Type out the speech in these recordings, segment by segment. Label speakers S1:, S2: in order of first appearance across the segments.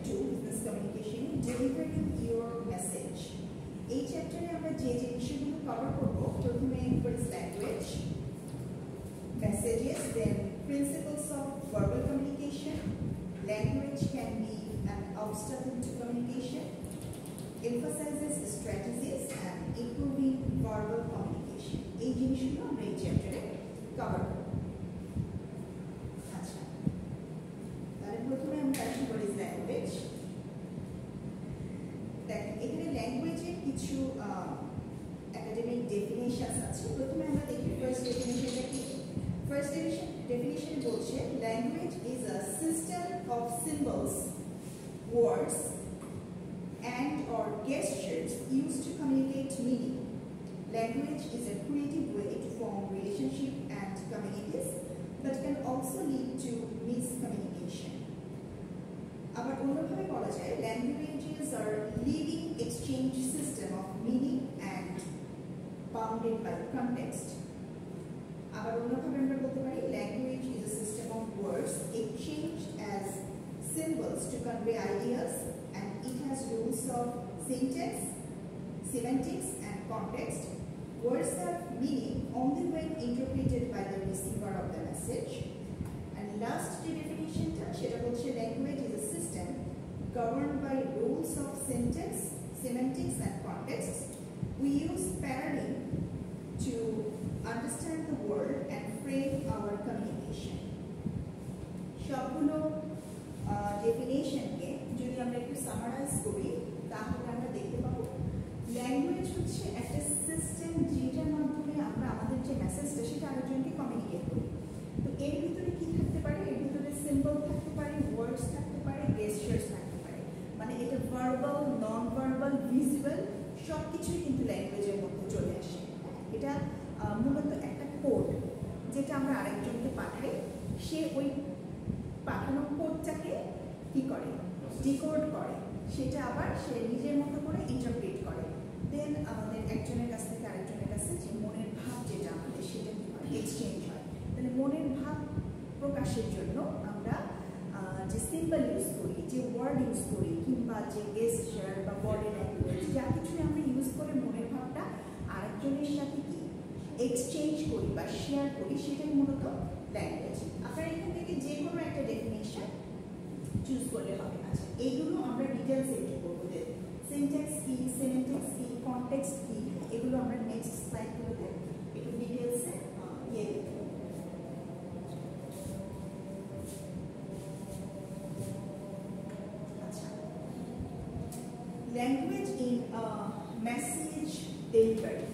S1: 2 business communication delivering your message. এই চ্যাপ্টারে আমরা যে জিনিসগুলো কভার করব প্রথমে is language, messages, then principles of verbal communication. Language can be an obstacle to communication, emphasizes strategies and improving verbal communication. এই জিনিসগুলো আমরা এই চ্যাপ্টারে কভার করব। আচ্ছা, তাহলে প্রথমে আমরা আসি what is language. দেখেন এখানে ল্যাঙ্গুয়েজের কিছু একাডেমিক ডেফিনেশনস আছে। প্রথমে আমরা দেখি ফার্স্ট ডেফিনেশনটা কি। ফার্স্ট ডেফিনেশন বলছে language is a system of symbols, words and or gestures used to communicate meaning. Language is a creative way to form relationship and communities, but can also lead to miscommunication. আবার অন্যভাবে বলা যায় languages are living exchange system of meaning and bounded by context. আবার অন্যভাবে আমরা বলতে পারি language is a system of words exchanged as symbols to convey ideas, and it has rules of syntax, semantics and context. Words have meaning only when interpreted by the receiver of the message. And last definition সেটা বলছে language is a system governed by rules of syntax, semantics and context. We use paradigm to understand the world and frame our communication. সবগুলো ডেফিনেশনকে যদি আমরা একটু summarise করি তাহলে আমরা দেখতে পাবো ল্যাঙ্গুয়েজ হচ্ছে একটা সিস্টেম যেটার মাধ্যমে আমরা আমাদের যে মেসেজটা সেটা আরেকজনকে কমিউনিকেট করি। তো এর ভিতরে কি থাকতে পারে? এর ভিতরে সিম্বল থাকতে পারে, ওয়ার্ডস থাকতে পারে, গেস্টার্স থাকতে পারে। মানে এটা ভার্বাল, নন ভার্বাল, ভিজুয়াল সব কিছুই কিন্তু ল্যাঙ্গুয়েজের মধ্যে চলে আসে। এটা মূলত একটা কোড যেটা আমরা আরেকজনকে পাঠাই, সে ওই পাঠানো কোডটাকে কি করে? ডিকোড করে, সেটা আবার সে নিজের মতো করে ইন্টারপ্রেট করে। দেন আমাদের একজনের কাছ থেকে আরেকজনের কাছে যে মনের ভাব যেটা আমাদের সেটা কি হয়? এক্সচেঞ্জ হয়। তাহলে মনের ভাব প্রকাশের জন্য আমরা যে সিম্বল ইউজ করি, যে ওয়ার্ড ইউজ করি, কিংবা যে গেস্টার বা বডি ল্যাঙ্গুয়েজ যা কিছু আমরা ইউজ করে মনের ভাবটা আরেকজনের সাথে কি এক্সচেঞ্জ করি বা শেয়ার করি, সেটাই মূলত ল্যাঙ্গুয়েজ। আপনারা এখান থেকে যে কোনো একটা ডেফিনেশন চুজ করলে হবে। আচ্ছা, এইগুলো আমরা ডিটেলস একটু করবো। সিনট্যাক্স কি, সেমেন্টিক্স কি, কনটেক্সট কি, এগুলো আমরা নেক্সট স্লাইডগুলোতে একটু ডিটেলসে ইয়ে দেখব। আচ্ছা, ল্যাঙ্গুয়েজ ইন মেসেজ ডেলিভারি।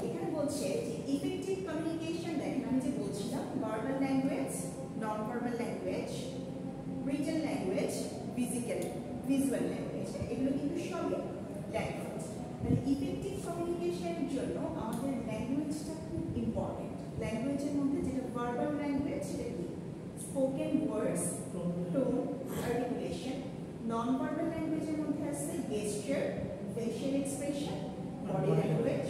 S1: এখানে বলছে যে ইফেক্টিভ কমিউনিকেশন। দেখেন আমি যে বলছিলাম verbal language, non verbal language, written language, visual language, এগুলো কিন্তু সবই ল্যাঙ্গুয়েজ। তাহলে ইফেক্টিভ কমিউনিকেশনের জন্য আমাদের ল্যাঙ্গুয়েজটা খুব ইম্পর্টেন্ট। ল্যাঙ্গুয়েজের মধ্যে যেটা ভার্বাল ল্যাঙ্গুয়েজ সেটা কি? Spoken words, tone, articulation. Non verbal ল্যাঙ্গুয়েজের মধ্যে আছে gesture, facial expression, body language.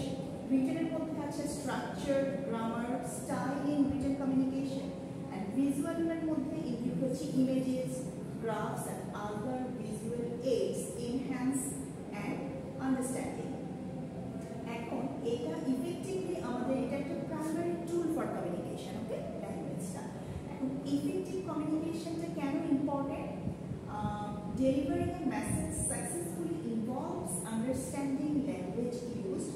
S1: রিটেনের মধ্যে আছে structure, grammar, style in written communication. and visual মধ্যে ইনক্লুড হচ্ছে images, graphs and other visual aids enhance and understanding. এখন এটা ইফেক্টিভলি আমাদের এটা একটা প্রাইমারি টুল ফর কমিউনিকেশন। ওকে, ল্যাঙ্গুয়েজটা এখন ইফেক্টিভ কমিউনিকেশনটা কেন important? delivering a message successfully involves understanding language used,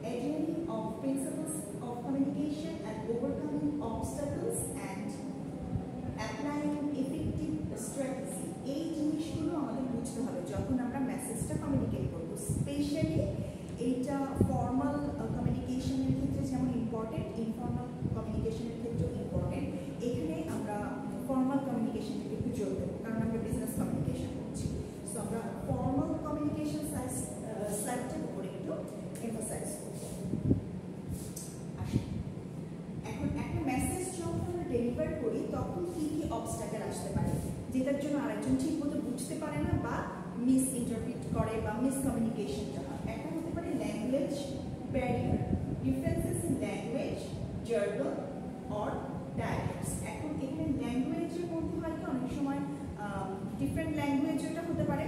S1: adhering of principles of communication and overcoming obstacles and applying effective strategy. এই জিনিসগুলো আমাদের বুঝতে হবে যখন আমরা মেসেজটা কমিউনিকেট করব। স্পেশালি এইটা ফর্মাল কমিউনিকেশনের ক্ষেত্রে যেমন ইম্পর্টেন্ট, ইনফর্মাল কমিউনিকেশনের ক্ষেত্রেও ইম্পর্টেন্ট। এখানে আমরা ফর্মাল কমিউনিকেশন থেকে একটু জোর দেবো, কারণ আমরা বিজনেস কমিউনিকেশন করছি। সো আমরা ফর্মাল কমিউনিকেশন সাইডটার উপরে একটু এমফাসাইজ করব। এখন একটা মেসেজ যখন আমরা ডেলিভার করি তখন কি কি অবস্টাকেল আসতে পারে যেটার জন্য আরেকজন ঠিক মতো বুঝতে পারে না বা মিস ইন্টারপ্রিট করে বা মিস কমিউনিকেশনটা হয়। একটা হতে পারে language barrier, differences in language, jargon or ডায়ালেক্টস। এখন এখানে ল্যাঙ্গুয়েজের মধ্যে হয় কি অনেক সময় ডিফারেন্ট ল্যাঙ্গুয়েজ এটা হতে পারে।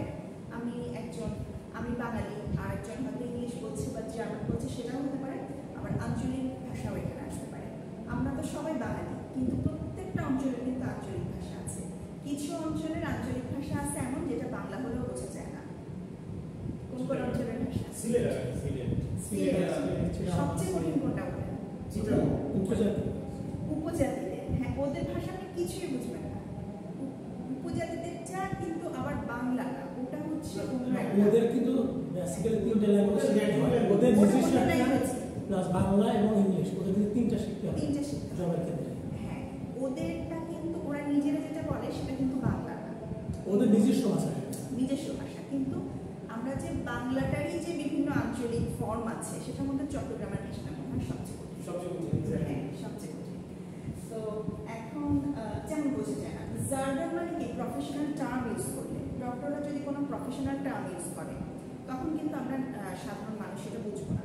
S1: আমি বাঙালি, আরেকজন হয়তো ইংলিশ বলছে বা জার্মান বলছে, সেটাও হতে পারে। আবার আঞ্চলিক ভাষাও এখানে আসতে পারে। আমরা তো সবাই বাঙালি, কিন্তু প্রত্যেকটা অঞ্চলের কিন্তু আঞ্চলিক ভাষা আছে। কিছু অঞ্চলের আঞ্চলিক ভাষা আছে এমন যেটা বাংলা হলেও বোঝা যায় না। কোন কোন অঞ্চলের ভাষা? সবচেয়ে কঠিন কোনটা বলেন? উপজাতিদের। হ্যাঁ, ওদের ভাষা আপনি কিছুই বুঝবেন না। উপজাতিদেরটা কিন্তু আবার বাংলা না, ওটা হচ্ছে
S2: ওদের কিন্তু বেসিক্যালি তিনটা ল্যাঙ্গুয়েজ শিখতে হয়। ওদের নিজস্ব প্লাস বাংলা এবং ইংলিশ, ওদের কিন্তু তিনটা শিখতে হয়। জবের ক্ষেত্রে
S1: হ্যাঁ, ওদেরটা কিন্তু ওরা নিজেরা যেটা বলে সেটা কিন্তু বাংলা না,
S2: ওদের নিজস্ব ভাষা।
S1: কিন্তু আমরা যে বাংলাটারই যে বিভিন্ন আঞ্চলিক ফর্ম আছে, সেটার মধ্যে চট্টগ্রামের ভাষাটা মনে হয় সবচেয়ে কঠিন। হ্যাঁ, সবচেয়ে কঠিন। তো এখন যেমন বোঝা যায় না, জার্মান মানে কি প্রফেশনাল টার্ম ইউজ করলে, ডক্টররা যদি কোনো প্রফেশনাল টার্ম ইউজ করে তখন কিন্তু আমরা সাধারণ মানুষ সেটা বুঝবো না।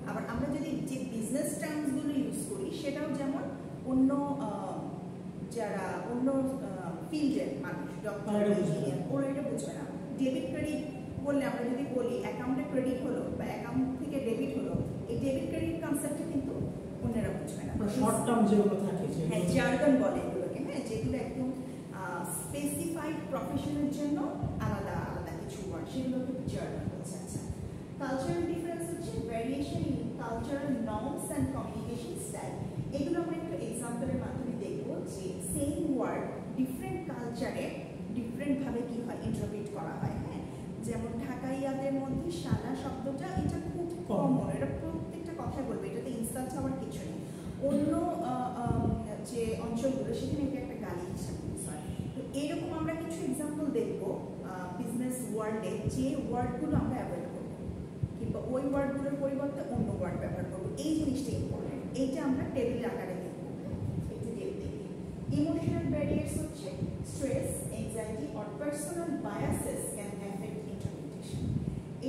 S1: আবার আমরা যদি যে বিজনেস টার্মসগুলো ইউজ করি, সেটাও যেমন অন্য যারা অন্য ফিল্ডের মানুষ, ডক্টর, ইঞ্জিনিয়ার, ওরা এটা বুঝবে না। ডেবিট ক্রেডিট বললে আমরা যদি বলি অ্যাকাউন্টে ক্রেডিট হলো বা অ্যাকাউন্ট থেকে ডেবিট হলো, এই ডেবিট ক্রেডিট কনসেপ্টটা কিন্তু অন্যরা বুঝবে না।
S2: শর্ট টার্ম যেগুলো থাকে,
S1: হ্যাঁ, জার্গন বলে এগুলোকে। হ্যাঁ, যেগুলো একদম স্পেসিফাইড প্রফেশনের জন্য আলাদা আলাদা কিছু ওয়ার্ড, সেগুলো কিন্তু জার্গন বলছে। আচ্ছা, কালচারাল ডিফারেন্স হচ্ছে variation in cultural norms and communication style. এগুলো আমরা একটু এক্সাম্পলের মাধ্যমে দেখবো যে সেম ওয়ার্ড ডিফারেন্ট কালচারে ডিফারেন্টভাবে কি হয় ইন্টারপ্রিট করা হয়। হ্যাঁ, যেমন ঢাকাইয়াদের মধ্যে শালা শব্দটা এটা খুব কমন, এটা প্রত্যেকটা কথা বলবে, এটাতে ইনসাল্ট হওয়ার কিছু নেই। অন্য যে অঞ্চলগুলো সেখানে এটা একটা গালি হিসাবে ইউজ হয়। তো এইরকম আমরা কিছু এক্সাম্পল দেখবো বিজনেস ওয়ার্ল্ডে, যে ওয়ার্ডগুলো আমরা অ্যাভয়েড করবো কিংবা ওই ওয়ার্ডগুলোর পরিবর্তে অন্য ওয়ার্ড ব্যবহার করবো। এই জিনিসটা ইম্পর্টেন্ট, এইটা আমরা টেবিল আকারে দেখবো। একটু দেখি। ইমোশনাল ব্যারিয়ার্স হচ্ছে stress, anxiety or personal biases can affect interpretation.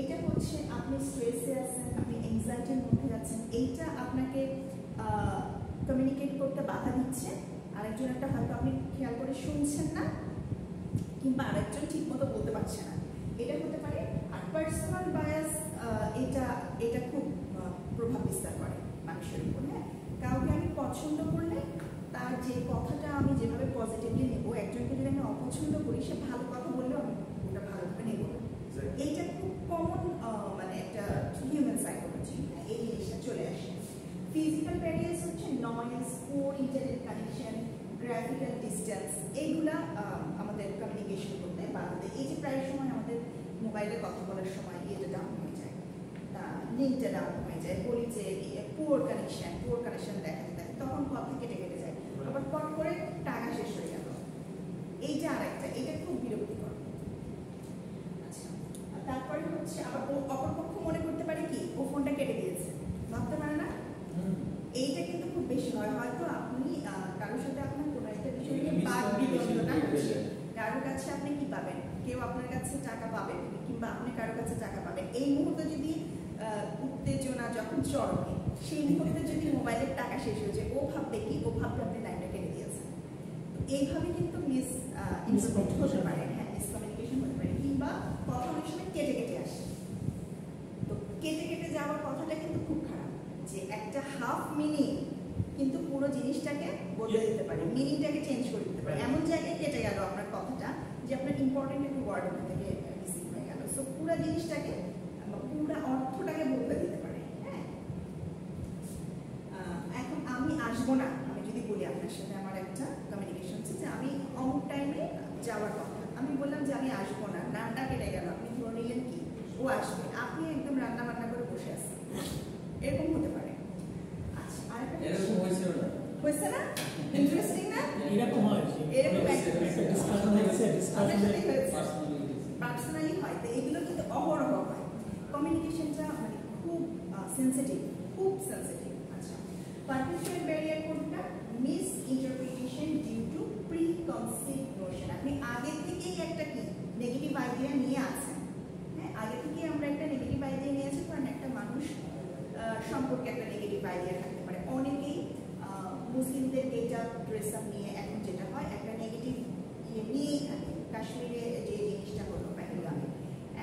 S1: এটা হচ্ছে আপনি স্ট্রেসে আছেন, আপনি এনজাইটির মধ্যে আছেন, এইটা আপনাকে কমিউনিকেট করতে বাধা দিচ্ছে। আরেকজন একটা হয়তো আপনি খেয়াল করে শুনছেন না, কিংবা আরেকজন ঠিক মতো বলতে পারছে না, এটা হতে পারে। আর পার্সোনাল বায়াস, এটা খুব প্রভাব বিস্তার করে মানুষের উপর। হ্যাঁ, কাউকে আমি পছন্দ করলে তার যে কথাটা আমি যেভাবে পজিটিভলি নেব, একজনকে যদি আমি অপছন্দ করি, সে ভালো কথা বললেও আমি ওটা ভালোভাবে নেব। এইটা খুব কমন, মানে একটা হিউম্যান সাইকোলজি, এই জিনিসটা চলে আসে। ফিজিক্যাল ব্যারিয়ার্স হচ্ছে নয়েজ, পোর ইন্টারনেট কানেকশন, গ্রাফিক্যাল ডিস্টেন্স, এইগুলা আমাদের কমিউনিকেশন করতে বাধা দেয়। এই যে প্রায় সময় আমাদের মোবাইলে কথা বলার সময় এটা ডাউন হয়ে যায়, লিঙ্কটা ডাউন হয়ে যায়, বলি যে পোর কানেকশন দেখা যায়, তখন কথা কেটে কেটে যায়, আবার পট করে টাকা শেষ হয়ে গেল। এইটা আরেকটা, এটা খুব বিরক্তিকর। আচ্ছা, তারপরে হচ্ছে আবার অপরপক্ষ মনে করতে পারে কি ও ফোনটা কেটে দিয়েছে, ভাবতে পারে না। এইটা কিন্তু খুব বেশি হয়। হয়তো আপনি কারোর সাথে আপনার কোনো একটা বিষয় নিয়ে বাদ বিতণ্ডা হচ্ছে, কারোর কাছে আপনি কি পাবেন, কেউ আপনার কাছে টাকা পাবেন কিংবা আপনি কারোর কাছে টাকা পাবেন, এই মুহূর্তে যদি উত্তেজনা যখন চরমে, সেই মুহূর্তে যদি মোবাইলের টাকা শেষ হয়ে যায়, ও ভাববে কি, ও ভাববে আপনি লাইনটা কেটে দিয়েছেন। এইভাবে কিন্তু মিসকমিউনিকেশন হতে পারে। হ্যাঁ, মিসকমিউনিকেশন হতে পারে, কিংবা কথা অনেক সময় কেটে কেটে আসে। তো কেটে কেটে যাওয়ার কথাটা কিন্তু খুব খারাপ, যে একটা হাফ মিনিং কিন্তু পুরো জিনিসটাকে বদলে দিতে পারে, মিনিংটাকে চেঞ্জ করে দিতে পারে। এমন জায়গায় কেটে গেল আপনার কথাটা যে আপনার ইম্পর্টেন্ট একটু ওয়ার্ড ওখান থেকে মিসিং হয়ে গেল। সো পুরো জিনিসটাকে, পুরো অর্থটাকে বদলে দিতে পারে। হ্যাঁ, এখন আমি আসবো না, আমি যদি বলি আপনার সাথে আমার একটা কমিউনিকেশন হচ্ছে যে আমি অমুক টাইমে যাওয়ার কথা, আমি বললাম যে আমি আসবো না, নামটা কেটে গেল, আপনি ধরে নিলেন কি ও আসবে, আপনি একদম রান্না বান্না করে বসে আছেন, এরকম হতে পারে। আচ্ছা, আরেকটা এরকম হয়েছে না? ইন্টারেস্টিং না? এরকম হয়, এরকম একটা ডিসকাশন হয়েছে, পার্সোনালি হয়। তো এগুলো কিন্তু অহরহ হয়। কমিউনিকেশনটা মানে খুব সেন্সিটিভ, খুব সেন্সিটিভ। আচ্ছা, পারসেপচুয়াল ব্যারিয়ার কোনটা? Misinterpretation due to preconceive notion. আপনি আগে থেকেই একটা কি নেগেটিভ আইডিয়া নিয়ে আছেন। হ্যাঁ, আগে থেকেই আমরা একটা নেগেটিভ আইডিয়া নিয়ে আছি, কারণ একটা মানুষ সম্পর্কে একটা নেগেটিভ আইডিয়া থাকতে পারে। অনেকেই মুসলিমদের গেট আপ, ড্রেস আপ নিয়ে এখন যেটা হয়, একটা নেগেটিভ নিয়েই থাকে। কাশ্মীরে যে জিনিসটা হলো পেহেলগামে,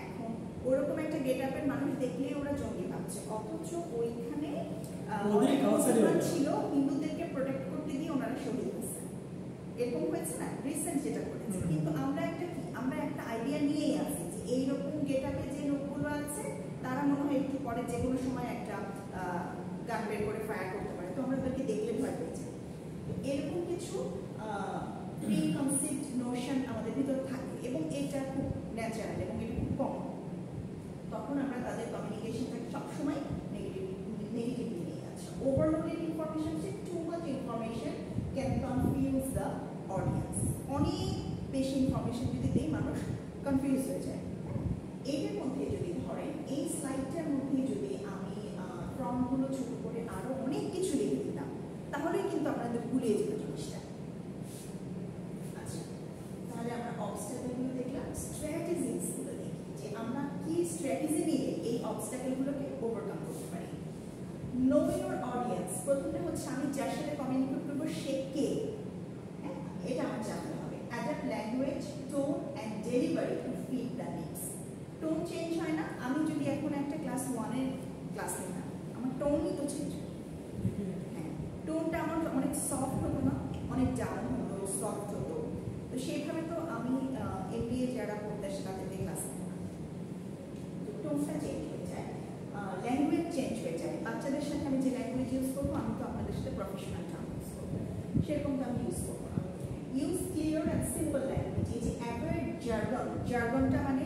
S1: এখন ওরকম একটা গেট আপের মানুষ দেখলেই ওরা জঙ্গি ভাবছে, অথচ ওইখানে মুসলমান ছিল, হিন্দুদেরকে প্রোটেক্ট করতে গিয়ে ওনারা শহীদ হয়েছে। এরকম হয়েছে না রিসেন্ট যেটা করেছে। কিন্তু আমরা একটা আইডিয়া নিয়েই আসি যে এইরকম গেট আপে যে লোকগুলো আছে তারা মনে হয় একটু পরে যে কোনো সময় একটা গান বের করে ফায়ার করতে পারে, তো আমরা ওদেরকে দেখলে ভয় পেয়ে যাই। এরকম কিছু প্রি-কনসেপ্ট নোশন আমাদের ভিতর থাকে এবং এটা খুব ন্যাচারাল এবং এটা খুব কম। তখন আমরা তাদের কমিউনিকেশনটাকে সবসময় নেগেটিভলি নিয়ে যাচ্ছি। Overloaded information, too much information can confuse the audience. অনেক বেশি ইনফরমেশন যদি দেই মানুষ কনফিউজ হয়ে যায়। এইটার মধ্যে যদি ধরেন এই স্লাইডটার মধ্যে যদি আমি ফর্মগুলো ছোট করে আরো অনেক কিছু লিখে দিতাম তাহলে কিন্তু আপনাদের ভুলিয়ে যেত জিনিসটা। আচ্ছা, তাহলে আমরা অবস্টাকেলগুলো দেখলাম, স্ট্র্যাটেজিসগুলো দেখি যে আমরা কি স্ট্র্যাটেজি নিয়ে এই অবস্টাকেলগুলোকে ওভারকাম করতে পারি। নো ইউর অডিয়েন্স, প্রথমটা হচ্ছে আমি যার সাথে কমিউনিকেট করবো সে কে, এটা আমার জানতে হবে। Adapt language, tone and delivery to fit the needs. Tone change হয় না। আমি যদি এখন একটা ক্লাস 1-এর ক্লাস নিতাম, আমার টোনই তো চেঞ্জ হয়। হ্যাঁ, টোনটা আমার অনেক সফট হতো না, অনেক ডাউন হতো, সফট হতো। তো সেইভাবে তো আমি MBA যারা পড়তে আসে তাদেরকে ক্লাস নিতাম না। তো টোনটা চেঞ্জ হয়ে যায়, ল্যাঙ্গুয়েজ চেঞ্জ হয়ে যায়। বাচ্চাদের সাথে আমি যে ল্যাঙ্গুয়েজ ইউজ করবো আমি তো আপনাদের সাথে প্রফেশনাল টার্ম ইউজ করবো, সেরকম তো আমি ইউজ করবো না। Use clear and simple language. এই যে অ্যাভয়েড জার্গন, জার্গনটা মানে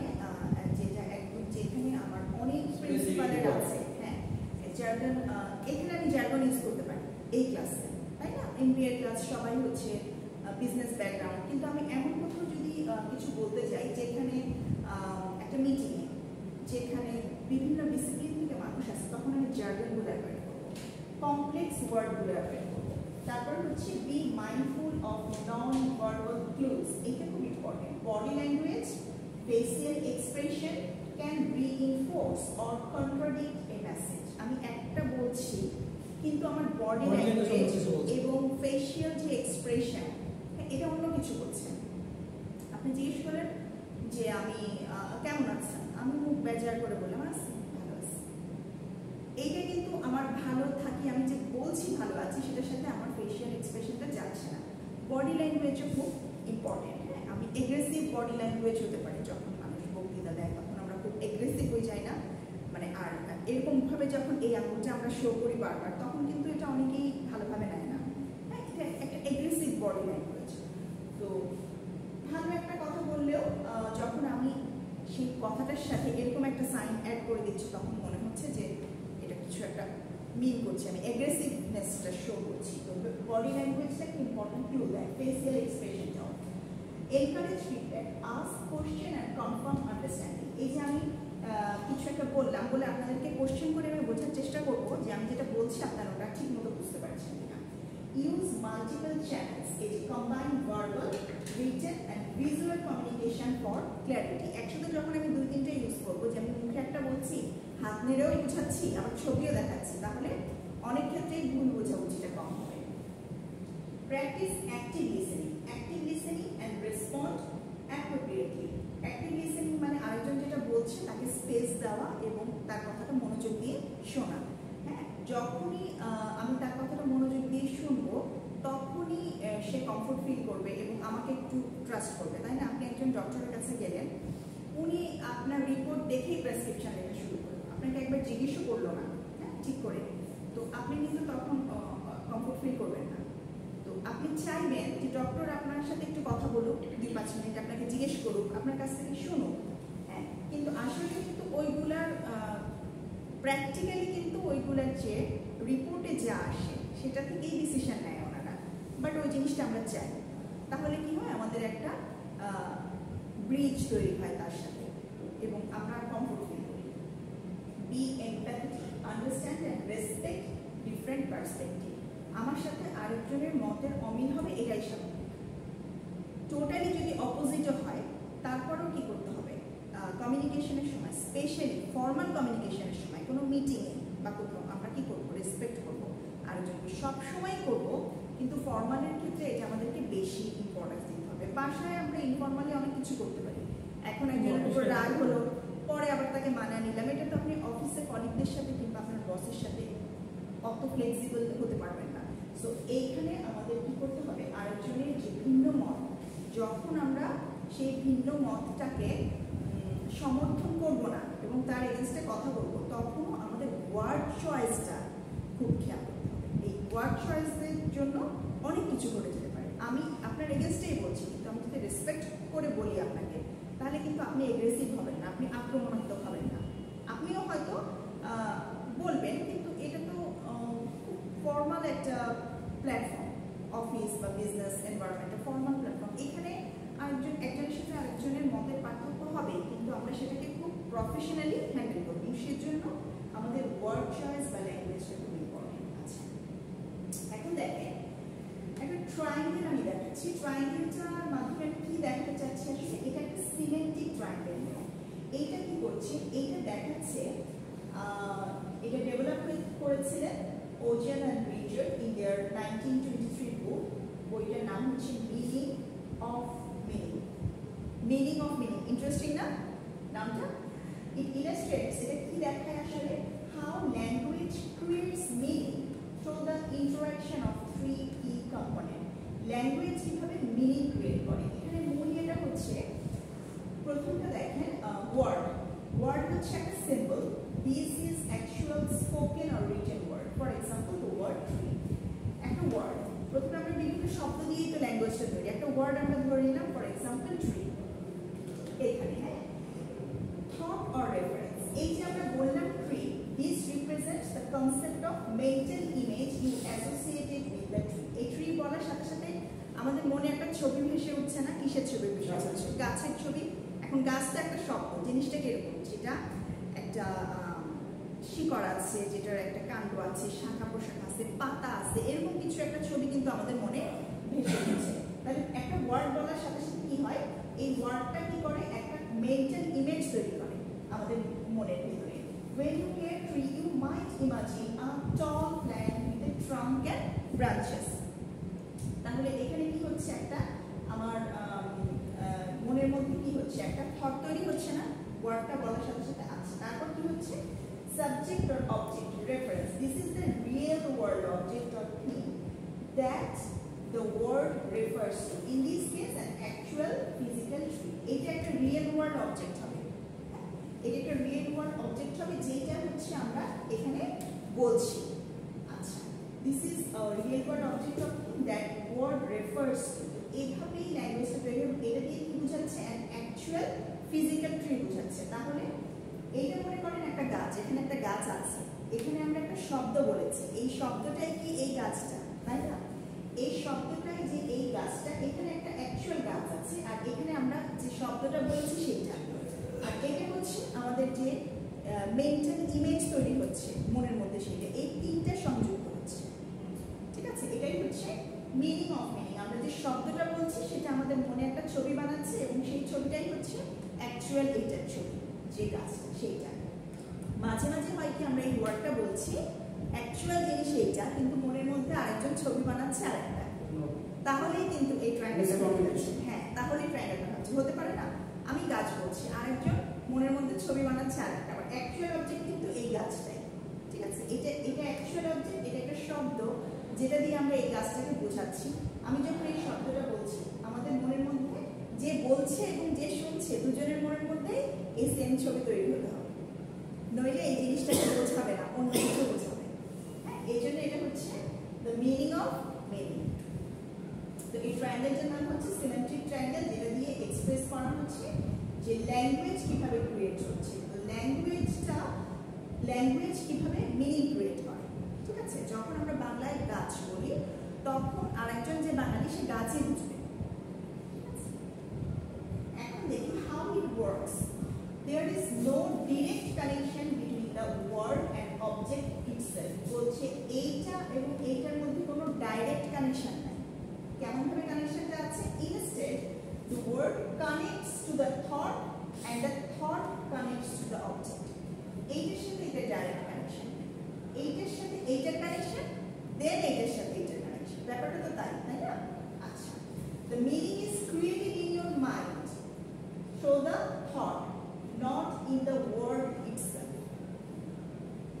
S1: যেটা একদম যেখানে আমার অনেক প্রিন্সিপালের আছে, হ্যাঁ জার্গন, এখানে আমি জার্গন ইউজ করতে পারি এই ক্লাসে, তাই না? MBA ক্লাস সবাই হচ্ছে বিজনেস ব্যাকগ্রাউন্ড, কিন্তু আমি এমন কোথাও যদি কিছু বলতে চাই যেখানে একটা মিটিংয়ে যেখানে বিভিন্ন ডিসিপ্লিন থেকে মানুষ আসে, তখন আমি জার্গনগুলো অ্যাভয়েড করবো, কমপ্লেক্স ওয়ার্ডগুলো অ্যাভয়েড করবো। তারপর হচ্ছে be mindful of non verbal clues, এটা খুব important. Body language, facial expression can reinforce or contradict a message. আমি একটা বলছি কিন্তু আমার বডি ল্যাঙ্গুয়েজ এবং ফেসিয়াল যে এক্সপ্রেশন এটা অন্য কিছু বলছে। আপনি জিজ্ঞেস করেন যে আমি কেমন আছেন, আমি মুখ বেজার করে বললাম আছি, ভালো আছি। এইটা কিন্তু আমার ভালো থাকি, আমি যে বলছি ভালো আছি সেটার সাথে আমার ফেসিয়াল এক্সপ্রেশনটা যাচ্ছে না। বডি ল্যাঙ্গুয়েজও খুব ইম্পর্টেন্ট। হ্যাঁ, আমি এগ্রেসিভ বডি ল্যাঙ্গুয়েজ হতে পারে, যখন মানুষ বক্তৃতা দেয় তখন আমরা খুব এগ্রেসিভ হয়ে যাই না, মানে আর এরকমভাবে যখন এই আঙুলটা আমরা শো করি বারবার, তখন কিন্তু এটা অনেকেই ভালোভাবে নেয় না। হ্যাঁ, এটা একটা এগ্রেসিভ বডি ল্যাঙ্গুয়েজ। তো ভালো একটা কথা বললেও যখন আমি সেই কথাটার সাথে এরকম একটা সাইন অ্যাড করে দিচ্ছি তখন মনে হচ্ছে যে এটা কিছু একটা মিন করছে, আমি অ্যাগ্রেসিভনেসটা শো করছি। তো বডি ল্যাঙ্গুয়েজটা একটা ইম্পর্টেন্ট ক্লু দেয়, ফেসিয়াল এক্সপ্রেশনটাও। Encourage feedback, ask question and confirm understanding. এই যে আমি কিছু একটা বললাম বলে আপনাদেরকে কোশ্চেন করে আমি বোঝার চেষ্টা করবো যে আমি যেটা বলছি আপনারা ওটা ঠিক মতো বুঝতে পারছেন কিনা। ইউজ মাল্টিপল চ্যানেলস, এই যে combine verbal, written and visual communication for clarity. একসাথে যখন আমি 2-3টা ইউজ করবো, যে আমি মুখে একটা বলছি, হাত নেড়েও বোঝাচ্ছি, আবার ছবিও দেখাচ্ছি, তাহলে অনেক ক্ষেত্রেই ভুল বোঝাবুঝিটা কম হবে। Practice active listening, active listening and respond appropriately. Active listening মানে আরেকজন যেটা বলছে তাকে স্পেস দেওয়া এবং তার কথাটা মনোযোগ দিয়ে শোনা। হ্যাঁ, যখনই আমি তার কথাটা মনোযোগ দিয়ে শুনবো তখনই সে কমফোর্ট ফিল করবে এবং আমাকে একটু ট্রাস্ট করবে, তাই না? আপনি একজন ডক্টরের কাছে গেলেন, উনি আপনার রিপোর্ট দেখেই প্রেসক্রিপশন লেখা শুরু করলো, আপনাকে একবার জিজ্ঞেসও করলো না, হ্যাঁ ঠিক করে, তো আপনি কিন্তু তখন কমফোর্ট ফিল করবেন না। তো আপনি চাইবেন যে ডক্টর আপনার সাথে একটু কথা বলুক, 2-5 মিনিট আপনাকে জিজ্ঞেস করুক, আপনার কাছ থেকে শুনুক। হ্যাঁ, কিন্তু আসলে কিন্তু ওইগুলার প্র্যাকটিক্যালি কিন্তু ওইগুলার যে রিপোর্টে যা আসে সেটা থেকেই ডিসিশন নেয় ওনারা, বাট ওই জিনিসটা আমরা চাই। তাহলে কি হয়, আমাদের একটা ব্রিজ তৈরি হয় তার সাথে এবং আমরা কমফোর্ট ফিল করি। Be empathetic, understand and respect different perspective. আমার সাথে আরেকজনের মতের অমিল হবে, এটাই স্বাভাবিক। টোটালি যদি অপোজিটও হয় তারপরেও কি করতে হবে, কমিউনিকেশনের সময়, স্পেশালি ফর্মাল কমিউনিকেশনের সময়, কোনো মিটিংয়ে বা কোথাও আমরা কি করবো, রেসপেক্ট করবো আরেকজনকে, সবসময় করবো, কিন্তু ফর্মালের ক্ষেত্রে এটা আমাদেরকে বেশি ইম্পর্টেন্স দিতে হবে। বাসায় আমরা ইনফর্মালি অনেক কিছু করতে পারি, এখন একজনের উপর রাগ হলো, পরে আবার তাকে মানিয়ে নিলাম, এটা তো আপনি অফিসে কলিগদের সাথে কিংবা আপনার বসের সাথে অত ফ্লেক্সিবল হতে পারবেন না। সো এইখানে আমাদের কি করতে হবে, আরেকজনের যে ভিন্ন মত, যখন আমরা সেই ভিন্ন মতটাকে সমর্থন করব না এবং তার এগেনস্টে কথা বলবো, তখনও আমাদের ওয়ার্ড চয়েসটা খুব খেয়াল করতে হবে। এই ওয়ার্ড চয়েসের জন্য অনেক কিছু ঘটে যেতে পারে। আমি আপনার এগেনস্টেই বলছি, কিন্তু আমি যদি রেসপেক্ট করে বলি আপনাকে, তাহলে কিন্তু আপনি এগ্রেসিভ হবেন না, আপনি আক্রমণাত্মক হবেন না। আপনিও হয়তো বলবেন, কিন্তু এটা তো খুব ফর্মাল একটা প্ল্যাটফর্ম, অফিস বা বিজনেস এনভায়রনমেন্ট ফর্মাল প্ল্যাটফর্ম। এখানে একজনের সাথে আরেকজনের মতের পার্থক্য হবে, কিন্তু আমরা সেটাকে খুব প্রফেশনালি হ্যান্ডেল করব। সেজন্য আমাদের ওয়ার্ড চয়েস বা ল্যাঙ্গুয়েজটা খুব ইম্পর্টেন্ট আছে। এখন দেখেন একটা ট্রায়াঙ্গেল আমি দেখাচ্ছি। ট্রায়াঙ্গেলটার মাধ্যমে কি দেখাতে চাচ্ছি, আসলে এটা একটা সিমেন্টিক ট্রায়াঙ্গেল। এইটা কি করছে, এইটা দেখাচ্ছে, এটা ডেভেলপ করেছিলেন ওজেন অ্যান্ড রিচার ইন দেয়ার 1923 বুক। বইটার নাম হচ্ছে meaning of meaning. Meaning of meaning, interesting না নামটা? ইট ইলাস্ট্রেটস, এটা কি দেখায় আসলে, how language creates meaning through the interaction of three কি কম্পোনেন্ট। ল্যাঙ্গুয়েজ কিভাবে মিনিং ক্রিয়েট করে। এখানে মূল এটা হচ্ছে, প্রথমটা দেখেন ওয়ার্ড। ওয়ার্ড হচ্ছে একটা symbol, this is actual spoken or written word. For example the word tree. একটা ওয়ার্ড, প্রথমে আমরা বিভিন্ন শব্দ দিয়েই তো ল্যাঙ্গুয়েজটা তৈরি। একটা ওয়ার্ড আমরা ধরে নিলাম, ফর এক্সাম্পল ট্রি। এখানে হ্যাঁ, থট অর রেফারেন্স, এই যে আমরা বললাম tree, this represents the concept of mental image you associated with the tree. এই ট্রি বলার সাথে সাথে আমাদের মনে একটা ছবি ভেসে উঠছে না? কিসের ছবি ভেসে উঠছে? গাছের ছবি। এখন গাছটা একটা শব্দ, জিনিসটা কিরকম, যেটা একটা শিকড় আছে, যেটার একটা কাণ্ড আছে, শাখা প্রশাখা আছে, পাতা আছে, এরকম কিছু একটা ছবি কিন্তু আমাদের মনে ভেসে উঠছে। তাহলে একটা ওয়ার্ড বলার সাথে সাথে কি হয়, এই ওয়ার্ডটা কি করে, একটা মেন্টাল ইমেজ তৈরি করে আমাদের মনের ভিতরে। When you hear tree, you might imagine a tall plant with a trunk and branches. তাহলে এখানে কি হচ্ছে, একটা আমার মনের মধ্যে কি হচ্ছে, একটা থট তৈরি হচ্ছে না, ওয়ার্ডটা বলার সাথে সাথে আছে। তারপর কি হচ্ছে, subject or object reference, this is the real world object or thing that the word refers to, in this case an actual physical tree. এটা একটা real world object হবে, এটা একটা real world object হবে, যেটা হচ্ছে আমরা এখানে বলছি। আচ্ছা, this is a real world object of thing that word refers to। এইভাবেই ল্যাঙ্গুয়েজটা তৈরি হবে। এটা দিয়ে কি বোঝাচ্ছে, an actual physical tree বোঝাচ্ছে। তাহলে এইটা মনে করেন একটা গাছ, এখানে একটা গাছ আছে, এখানে আমরা একটা শব্দ বলেছি, এই শব্দটাই কি এই গাছটা, তাই না? এই শব্দটাই যে এই গাছটা, এখানে একটা অ্যাকচুয়াল গাছ আছে, আর এখানে আমরা যে শব্দটা বলেছি সেটা, আর এটা হচ্ছে আমাদের যে মেন্টাল ইমেজ তৈরি হচ্ছে মনের মধ্যে, সেটা এই তিনটা সংযুক্ত হচ্ছে। ঠিক আছে, এটাই হচ্ছে মিনিং অফ মিনিং। আমরা যে শব্দটা বলছি সেটা আমাদের মনে একটা ছবি বানাচ্ছে, এবং সেই ছবিটাই হচ্ছে অ্যাকচুয়াল এইটার ছবি, যে গাছটা সেইটা। মাঝে মাঝে হয় কি, আমরা এই ওয়ার্ডটা বলছি, অ্যাকচুয়াল জিনিস এইটা, কিন্তু মনের মধ্যে আরেকজন ছবি বানাচ্ছে আরেকটা, তাহলেই কিন্তু এই ট্রায়াঙ্গেলটা হচ্ছে। হ্যাঁ, তাহলেই ট্রায়াঙ্গেলটা হচ্ছে। হতে পারে না, আমি গাছ বলছি, আরেকজন মনের মধ্যে ছবি বানাচ্ছে আরেকটা, আবার অ্যাকচুয়াল অবজেক্ট কিন্তু এই গাছটাই। ঠিক আছে, এটা অ্যাকচুয়াল অবজেক্ট, এটা একটা শব্দ যেটা দিয়ে আমরা এই গাছটাকে বোঝাচ্ছি। আমি যখন এই শব্দটা বলছি, আমাদের মনের মধ্যে যে বলছে এবং যে শুনছে, দুজনের মনের মধ্যে এই সেম ছবি তৈরি হতে হবে, নইলে এই জিনিসটাকে বোঝাবে না, অন্য কিছু বোঝাবে। হ্যাঁ, এই জন্য এটা হচ্ছে দ্য মিনিং অফ মিনিং। তো এই ট্রায়াঙ্গেলটার নাম হচ্ছে সিমেট্রিক ট্রায়াঙ্গেল, যেটা দিয়ে এক্সপ্রেস করা হচ্ছে যে ল্যাঙ্গুয়েজ কিভাবে ক্রিয়েট হচ্ছে। তো ল্যাঙ্গুয়েজ কিভাবে মিনিং ক্রিয়েট করে। ঠিক আছে, যখন আমরা বাংলায় গাছ বলি, তখন আরেকজন যে বাঙালি, সে গাছই বুঝবে। এখন দেখি how it works. There is no direct connection between the word and object itself. বলছে এইটা এবং এইটার মধ্যে কোনো ডাইরেক্ট কানেকশন নাই। কেমন ভাবে কানেকশনটা আছে? Instead, the word connects to the thought and the thought connects to the object. এইটার সাথে এটা ডাইরেক্ট কানেকশন, এইটার সাথে এইটার কানেকশন, দেন এইটার সাথে এইটার কানেকশন। ব্যাপারটা তো তাই না? আচ্ছা, the meaning is created in your mind through the thought, not in the word itself.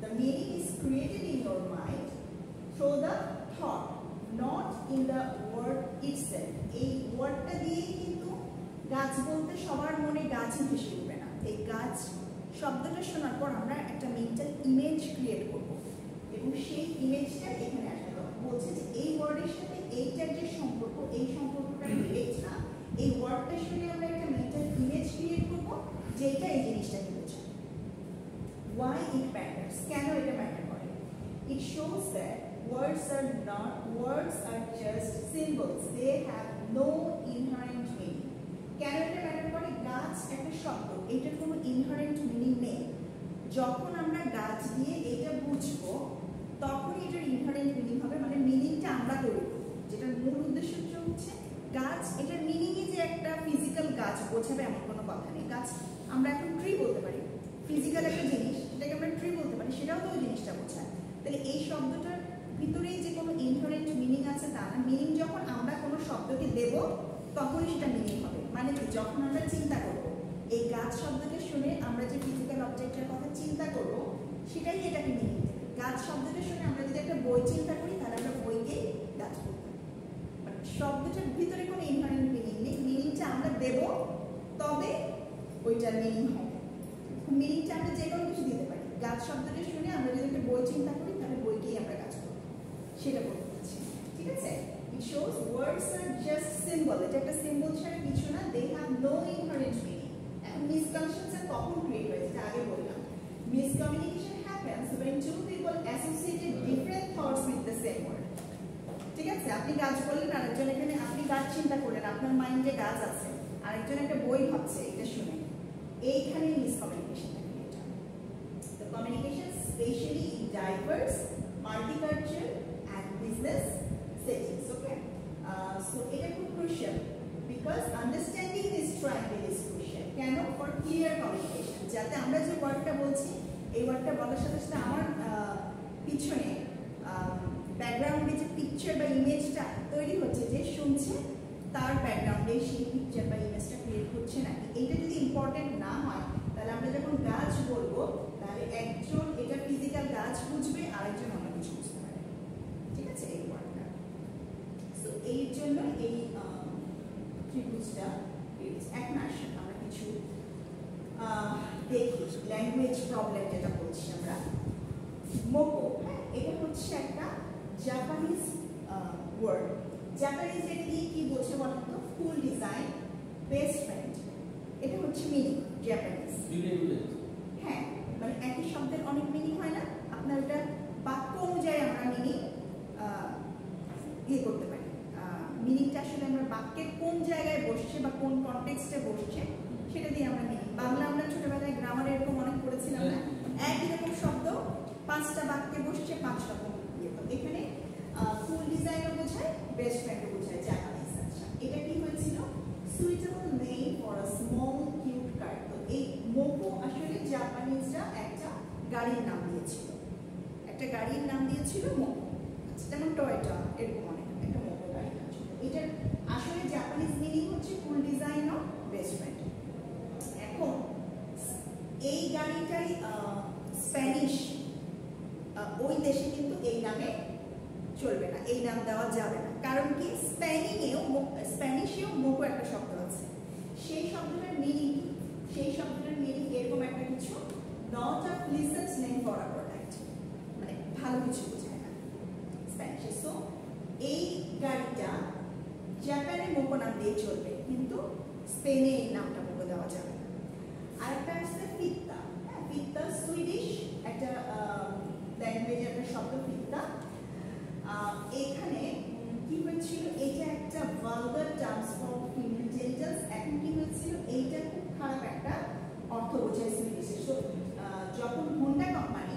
S1: The meaning is created in your mind through the thought, not in the word itself. এই ওয়ার্ডটা দিয়ে কিন্তু গাছ বলতে সবার মনে গাছই ভেসে উঠবে না। এই গাছ শব্দটা শোনার পর আমরা একটা মেন্টাল ইমেজ ক্রিয়েট করব এবং সেই ইমেজটা এখানে আসবে। বলছে যে এই ওয়ার্ডের সাথে এইটার যে সম্পর্ক, এই সম্পর্কটা ডিরেক্ট না, এই ওয়ার্ডটা শুনে আমরা একটা মেন্টাল ইমেজ ক্রিয়েট করব যেটা এই জিনিসটাকে বোঝায়। Why it matters? কেন এটা ম্যাটার করে? It shows that words are just symbols. They have no inherent meaning. কেন এটা ম্যাটার করে? গাছ একটা শব্দ, এটার কোনো ইনহারেন্ট মিনিং নেই। যখন আমরা গাছ দিয়ে এটা বুঝবো তখনই এটার ইনহারেন্ট মিনিং হবে, মানে মিনিংটা আমরা তৈরি করবো। যেটার মূল উদ্দেশ্য হচ্ছে গাছ, এটার মিনিংই যে একটা ফিজিক্যাল গাছ বোঝাবে এমন কোনো কথা নেই। গাছ আমরা এখন ট্রি বলতে পারি, ফিজিক্যাল একটা জিনিস, সেটাকে আমরা ট্রি বলতে পারি, সেটাও তো ওই জিনিসটা বোঝায়। তাহলে এই শব্দটার ভিতরেই যে কোনো ইনহারেন্ট মিনিং আছে তা না। মিনিং যখন আমরা কোনো শব্দকে দেব তখনই সেটা মিনিং হবে। মানে কি, যখন আমরা চিন্তা করব, এই গাছ শব্দটা শুনে আমরা যে ফিজিক্যাল অবজেক্টের কথা চিন্তা করব সেটাই এটাকে মিনিং দেবে। গাছ শব্দটা শুনে আমরা যদি একটা বই চিন্তা করি তাহলে আমরা বইকেই গাছ বলতে পারি। বাট শব্দটার ভিতরে কোনো ইনহারেন্ট মিনিং নেই, মিনিংটা আমরা দেব তবে ওইটার মিনিং হবে। মিনিংটা আমরা যে কোনো কিছু দিতে পারি। গাছ শব্দটা শুনে আমরা যদি একটা বই চিন্তা করি তাহলে বইকেই আমরা গাছ বলবো, সেটা বলতে পারছি। ঠিক আছে? It shows words are just symbol. এটা একটা সিম্বল ছাড়া কিছু না। They have no inherent meaning. এখন মিসকনসেপশন কখন ক্রিয়েট হয়েছে যেটা আগে বললাম। Miscommunication happens when two people associate different thoughts with the same word. ঠিক আছে? আপনি গাছ বললেন, আরেকজন এখানে আপনি গাছ চিন্তা করলেন, আপনার মাইন্ডে গাছ আছে, আরেকজন একটা বই ভাবছে এটা শুনে, এইখানে মিসকমিউনিকেশন ক্রিয়েট হয়। The communication especially in diverse, multicultural and business settings. Okay, so এটা খুব crucial because understanding this triangle is crucial. কেন? For clear communication. যাতে আমরা যে ওয়ার্ডটা বলছি এই ওয়ার্ডটা বলার সাথে সাথে আমার পিছনে ব্যাকগ্রাউন্ডে যে পিকচার বা ইমেজটা তৈরি হচ্ছে, যে শুনছে তার ব্যাকগ্রাউন্ডে সেই পিকচার বা ইমেজটা ক্রিয়েট হচ্ছে নাকি, এইটা যদি ইম্পর্টেন্ট না হয় তাহলে আমরা যখন গাছ বলবো তাহলে একজন এটা ফিজিক্যাল গাছ বুঝবে, আরেকজন অন্য কিছু বুঝতে পারে। ঠিক আছে? এই ওয়ার্ডটা এই জন্য এই ত্রিভুজটা। এখন আসুন আমরা কিছু দেখি ল্যাঙ্গুয়েজ প্রবলেম যেটা বলছি আমরা। মোকো, এটা হচ্ছে একটা জাপানিজ ওয়ার্ড। জাপানিজ এটা দিয়ে কি বলছে বলেন তো? ফুল ডিজাইন, বেস্ট ফ্রেন্ড, এটা হচ্ছে মিনিং জাপানিজ। হ্যাঁ, মানে একই শব্দের অনেক মিনিং হয় না? আপনার এটা বাক্য অনুযায়ী আমরা মিনিং ইয়ে করতে পারি। মিনিংটা আসলে আমরা বাক্যের কোন জায়গায় বসছে বা কোন কনটেক্সটে বসছে সেটা দিয়ে আমরা মিনিং। বাংলা আমরা ছোটবেলায় গ্রামারে এরকম অনেক পড়েছিলাম না? একই রকম শব্দ 5টা বাক্যে বসছে 5 রকম ইয়ে। তো এখানে ফুল ডিজাইনও বোঝায়, বেস্ট ফ্রেন্ডও বোঝায় জাপানিজ। আচ্ছা, এটা কি হয়েছিল? Suitable name for a small cute car. তো এই মোকো আসলে জাপানিজরা একটা গাড়ির নাম দিয়েছিল, একটা গাড়ির নাম দিয়েছিল মোকো। আচ্ছা, যেমন টয়োটা, এরকম অনেক একটা মোকো গাড়ির নাম ছিল। এটার আসলে জাপানিজ মিনিং হচ্ছে ফুল ডিজাইন অফ বেস্ট ফ্রেন্ড। এখন এই গাড়িটাই স্প্যানিশ, ওই দেশে কিন্তু এই নামে চলবে না, এই নাম দেওয়া যাবে না। কারণ কি? স্প্যানিশেও মোকো একটা শব্দ আছে, সেই শব্দটার মিনিং কি? সেই শব্দটার মিনিং এরকম একটা কিছু, not a pleasant name for a product, মানে ভালো কিছু বোঝায় না স্প্যানিশে। সো এই গাড়িটা জাপানে মোকো নাম দিয়ে চলবে, কিন্তু স্পেনে এই নামটা মোকো দেওয়া যাবে না। আরেকটা আছে ফিত্তা। হ্যাঁ, ফিত্তা সুইডিশ একটা ল্যাঙ্গুয়েজের একটা শব্দ ফিত্তা। এখানে কি হয়েছিল? এটা একটা ভালগার টার্মস ফর ফিমেল জেনিটালস। এখন কি হয়েছিল? এইটা খুব খারাপ একটা অর্থ বোঝায় সুইডিশে। সো যখন হোন্ডা কোম্পানি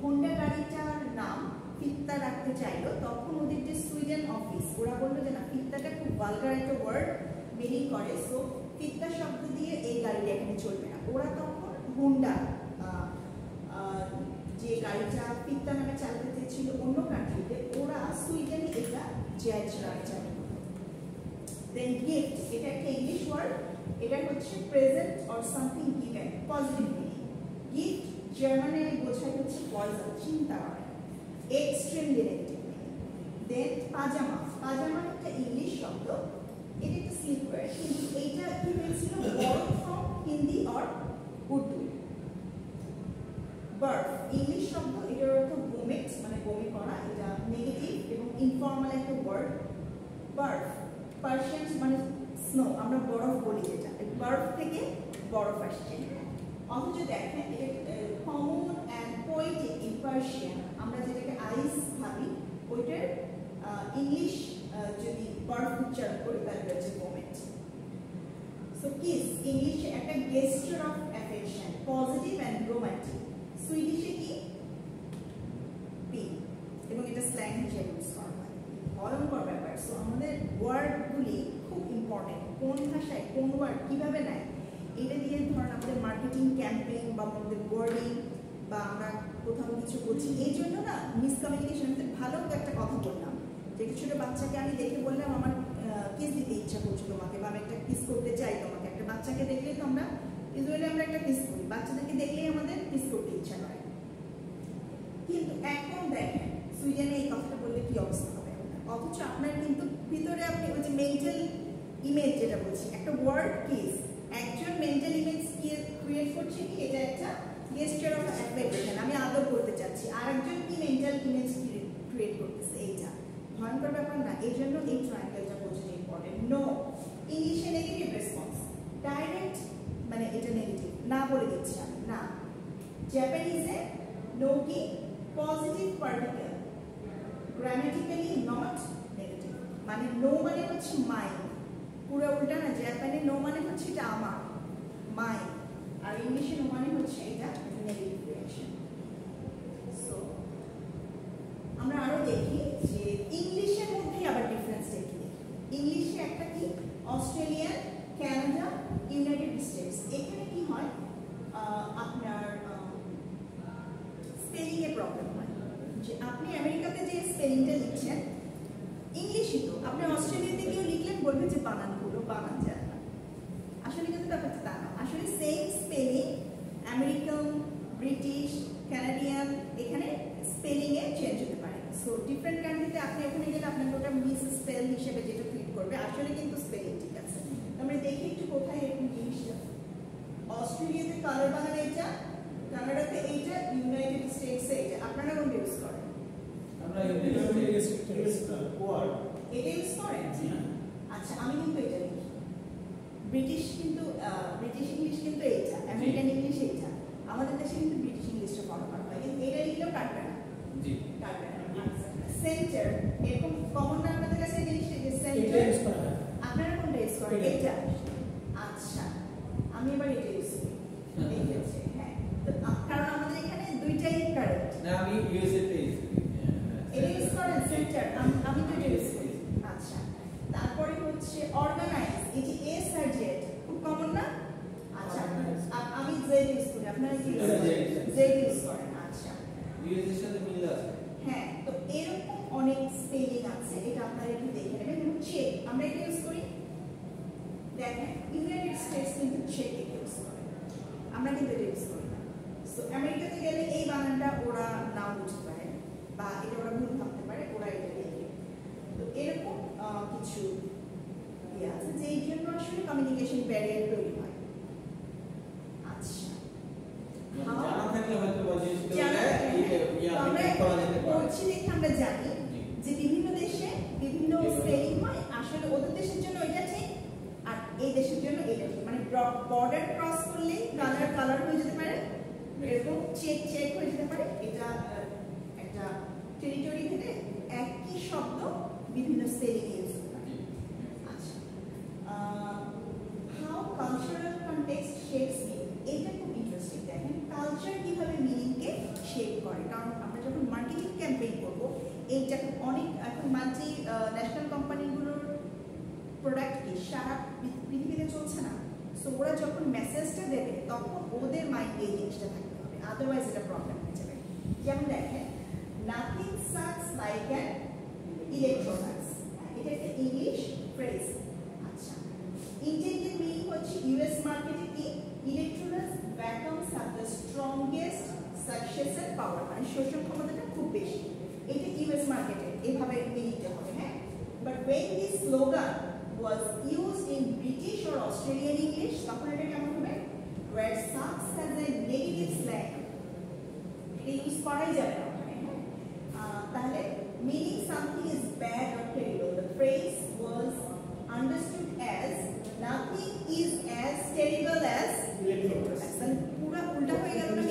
S1: হোন্ডা গাড়িটার নাম ফিত্তা রাখতে চাইলো, তখন ওদের যে সুইডেন অফিস, ওরা বললো যে না, ফিত্তাটা খুব ভালগার একটা ওয়ার্ড মিনিং করে, সো ফিত্তা শব্দ দিয়ে এই গাড়িটা এখানে চলবে না। ওরা তখন হোন্ডা যে গাড়িটা ফিত্তা নামে চালাতে চেয়েছিল অন্য কান্ট্রিতে, ওরা সুইডেনে এই জেজরা জানি। দেন গিফট, এটা একটা ইংলিশ ওয়ার্ড, এটা হচ্ছে present or something given, positive meaning. Gift জার্মানে বোঝায় হচ্ছে পয়জন, চিন্তা করে, এক্সট্রিমলি নেগেটিভ মিনিং। দেন পাজামা, পাজামা একটা ইংলিশ শব্দ, এটা একটা স্লিপওয়্যার, কিন্তু এইটা কি হয়েছিল বরং from Hindi or Urdu. বার্ফ English শব্দ, এটার অর্থ ভমিট মানে বমি করা, এটা নেগেটিভ এবং ইনফর্মাল একটা ওয়ার্ড। বার্ফ পার্সিয়ান মানে স্নো, আমরা বরফ বলি যেটা, বার্ফ থেকে বরফ আসছে। অথচ দেখেন common and poetic in Persian, আমরা যেটাকে আইস ভাবি, ওইটার ইংলিশ যদি বার্ফ উচ্চারণ করি তাহলে হচ্ছে ভমিট। সো কিস ইংলিশে একটা gesture of affection, positive and romantic. সুইডিশে কি পি, এবং এটা স্ল্যাং হিসেবে ইউজ করা হয়। ভয়ঙ্কর ব্যাপার। সো আমাদের ওয়ার্ডগুলি খুব ইম্পর্টেন্ট, কোন ভাষায় কোন ওয়ার্ড কিভাবে নেয়, এটা দিয়ে ধরেন আমাদের মার্কেটিং ক্যাম্পেইন বা আমাদের ওয়ার্ডিং বা আমরা কোথাও কিছু বলছি, এই জন্য না মিসকমিউনিকেশন। ভালো একটা কথা বললাম, যে ছোট বাচ্চাকে আমি দেখে বললাম আমার কিস দিতে ইচ্ছা করছে তোমাকে, বা আমি একটা কিস করতে চাই তোমাকে। একটা বাচ্চাকে দেখলে তো আমরা ইউজুয়ালি আমরা একটা কিস করি, বাচ্চাদেরকে দেখলেই আমাদের কিস করতে ইচ্ছা করে। কিন্তু এখন দেখেন সুইডেনে এই কথাটা বললে কি অবস্থা হবে, অথচ আপনার কিন্তু ভিতরে আপনি ওই যে মেন্টাল ইমেজ যেটা বলছি, একটা ওয়ার্ড কিস, একজন মেন্টাল ইমেজ ক্রিয়েট করছে কি, এটা একটা গেস্টার অফ অ্যাফেকশন, আমি আদর করতে চাচ্ছি, আরেকজন কি মেন্টাল ইমেজ ক্রিয়েট করতেছে, এইটা ভয়ঙ্কর ব্যাপার না? এই জন্য এই ট্রায়াঙ্গেলটা বোঝানো ইম্পর্টেন্ট। নো ইংলিশে নেগেটিভ রেসপন্স, ডাইরেক্ট মানে এটা নেগেটিভ না বলে দিচ্ছি আমি, না। জাপানিজে নো কি positive particle, grammatically not negative, মানে নো মানে হচ্ছে মাই, পুরো উল্টা না। জাপানে নো মানে হচ্ছে এটা আমার, মাই, আর ইংলিশে নো মানে হচ্ছে এটা নেগেটিভ রিঅ্যাকশন। সো আমরা আরো দেখি যে ইংলিশের মধ্যেই আবার ডিফারেন্স দেখি। ইংলিশে একটা কি অস্ট্রেলিয়ান, কানাডা, ইউনাইটেড স্টেটস, এখানে কি হয় আপনার স্পেলিং এ প্রবলেম হয়, যে আপনি আমেরিকাতে যে স্পেলিংটা লিখছেন ইংলিশই তো, আপনি অস্ট্রেলিয়াতে গিয়েও লিখলেন বলবে যে বানানগুলো বানান যায় না। আসলে কিন্তু ব্যাপারটা তা না, আসলে same spelling American, British, Canadian, এখানে স্পেলিং এ চেঞ্জ হতে পারে। সো ডিফারেন্ট কান্ট্রিতে আপনি ওখানে গেলে আপনাকে ওটা মিস স্পেল হিসেবে যেটা ট্রিট করবে, আসলে কিন্তু স্পেলিং ঠিক আছে। আমরা দেখি একটু কোথায় এরকম জিনিসটা। অস্ট্রেলিয়াতে কালার বানান এইটা, কানাডাতে এইটা, ইউনাইটেড স্টেটসে এইটা। আপনারা কোনটা ইউজ করেন?
S3: আমরা ইউনাইটেড স্টেটস ওয়ার্ড
S1: এটা ইউজ করেন? আচ্ছা, আমি কিন্তু এটা লিখি। ব্রিটিশ কিন্তু ব্রিটিশ ইংলিশ কিন্তু এইটা, আমেরিকান ইংলিশ এইটা। আমাদের দেশে কিন্তু ব্রিটিশ ইংলিশটা ফলো করা হয়, কিন্তু এটা লিখলেও কাটবে না। জি, কাটবে না। সেন্টার এরকম কমন না আপনাদের কাছে জিনিসটা, যে সেন্টার আপনারা কোনটা ইউজ করেন? এটা। আচ্ছা, আমি এবার এটা ইউজ করি। দেখেছি, হ্যাঁ, তো কারণ আমাদের এখানে দুইটাই কারেক্ট
S3: না। আমি ইউএসএ তে
S1: এটা ইউজ করেন সেন্টার, আমি তো এটা ইউজ করি। আচ্ছা, তারপরে হচ্ছে অর্গানাইজ, এই যে এস আর জেড খুব কমন না? আচ্ছা, আমি জেড ইউজ করি, আপনারা কি ইউজ করেন? জেড ইউজ করেন। আচ্ছা,
S3: ইউএসএর সাথে মিল আছে।
S1: হ্যাঁ, তো এরকম অনেক স্পেলিং আছে, এটা আপনারা একটু দেখে নেবেন। এবং চেক আমরা এটা ইউজ করি, দেখেন ইউনাইটেড স্টেটস কিন্তু চেক ইউজ করে, আমরা কিন্তু এটা ইউজ করি না। সো আমেরিকাতে গেলে এই বানানটা ওরা নাও বুঝতে পারে, বা এটা ওরা ভুল ভাবতে পারে, ওরা এটা দেখে। তো এরকম কিছু ইয়ে আছে, যেই জন্য আসলে কমিউনিকেশন ব্যারিয়ার তৈরি হয়। আচ্ছা,
S3: জানা থাকলে হয়তো জিনিসগুলো
S1: আমরা পড়ছি দেখে আমরা জানি যে বিভিন্ন দেশে বিভিন্ন স্পেলিং হয়, আসলে ওদের দেশের জন্য এটা ঠিক আর এই দেশের জন্য এটা ঠিক, মানে বর্ডার ক্রস করলে কালার কালার হয়ে যেতে পারে, এরকম চেক চেক হয়ে যেতে পারে। এটা একটা টেরিটরি থেকে একই শব্দ বিভিন্ন স্পেলিং ইউজ হতে পারে। আচ্ছা, how cultural context shapes meaning, এটা খুব ইন্টারেস্টিং। দেখেন কালচার কিভাবে মিনিংকে শেপ করে, কারণ আমরা যখন মার্কেটিং ক্যাম্পেইন করব, এইটা অনেক এখন মাল্টি ন্যাশনাল কোম্পানিগুলোর প্রোডাক্ট কি সারা পৃথিবীতে চলছে না। সো ওরা যখন মেসেজটা দেবে তখন ওদের মাইন্ডে এই জিনিসটা থাকতে হবে, আদারওয়াইজ এটা প্রবলেম হয়ে যাবে। যেমন দেখেন nothing sucks like an Electrolux, purchaser power, মানে শোষণ ক্ষমতাটা খুব বেশি। এটা ইউএস মার্কেটে এভাবে নিতে হবে, হ্যাঁ। But when this slogan was used in British or Australian English, তখন এটা কেমন হবে? Where sucks has a negative slang, এটা ইউজ করাই যাবে না, তাহলে meaning something is bad or terrible. The phrase was understood as nothing is as terrible as electronics. পুরো উল্টা হয়ে গেল না,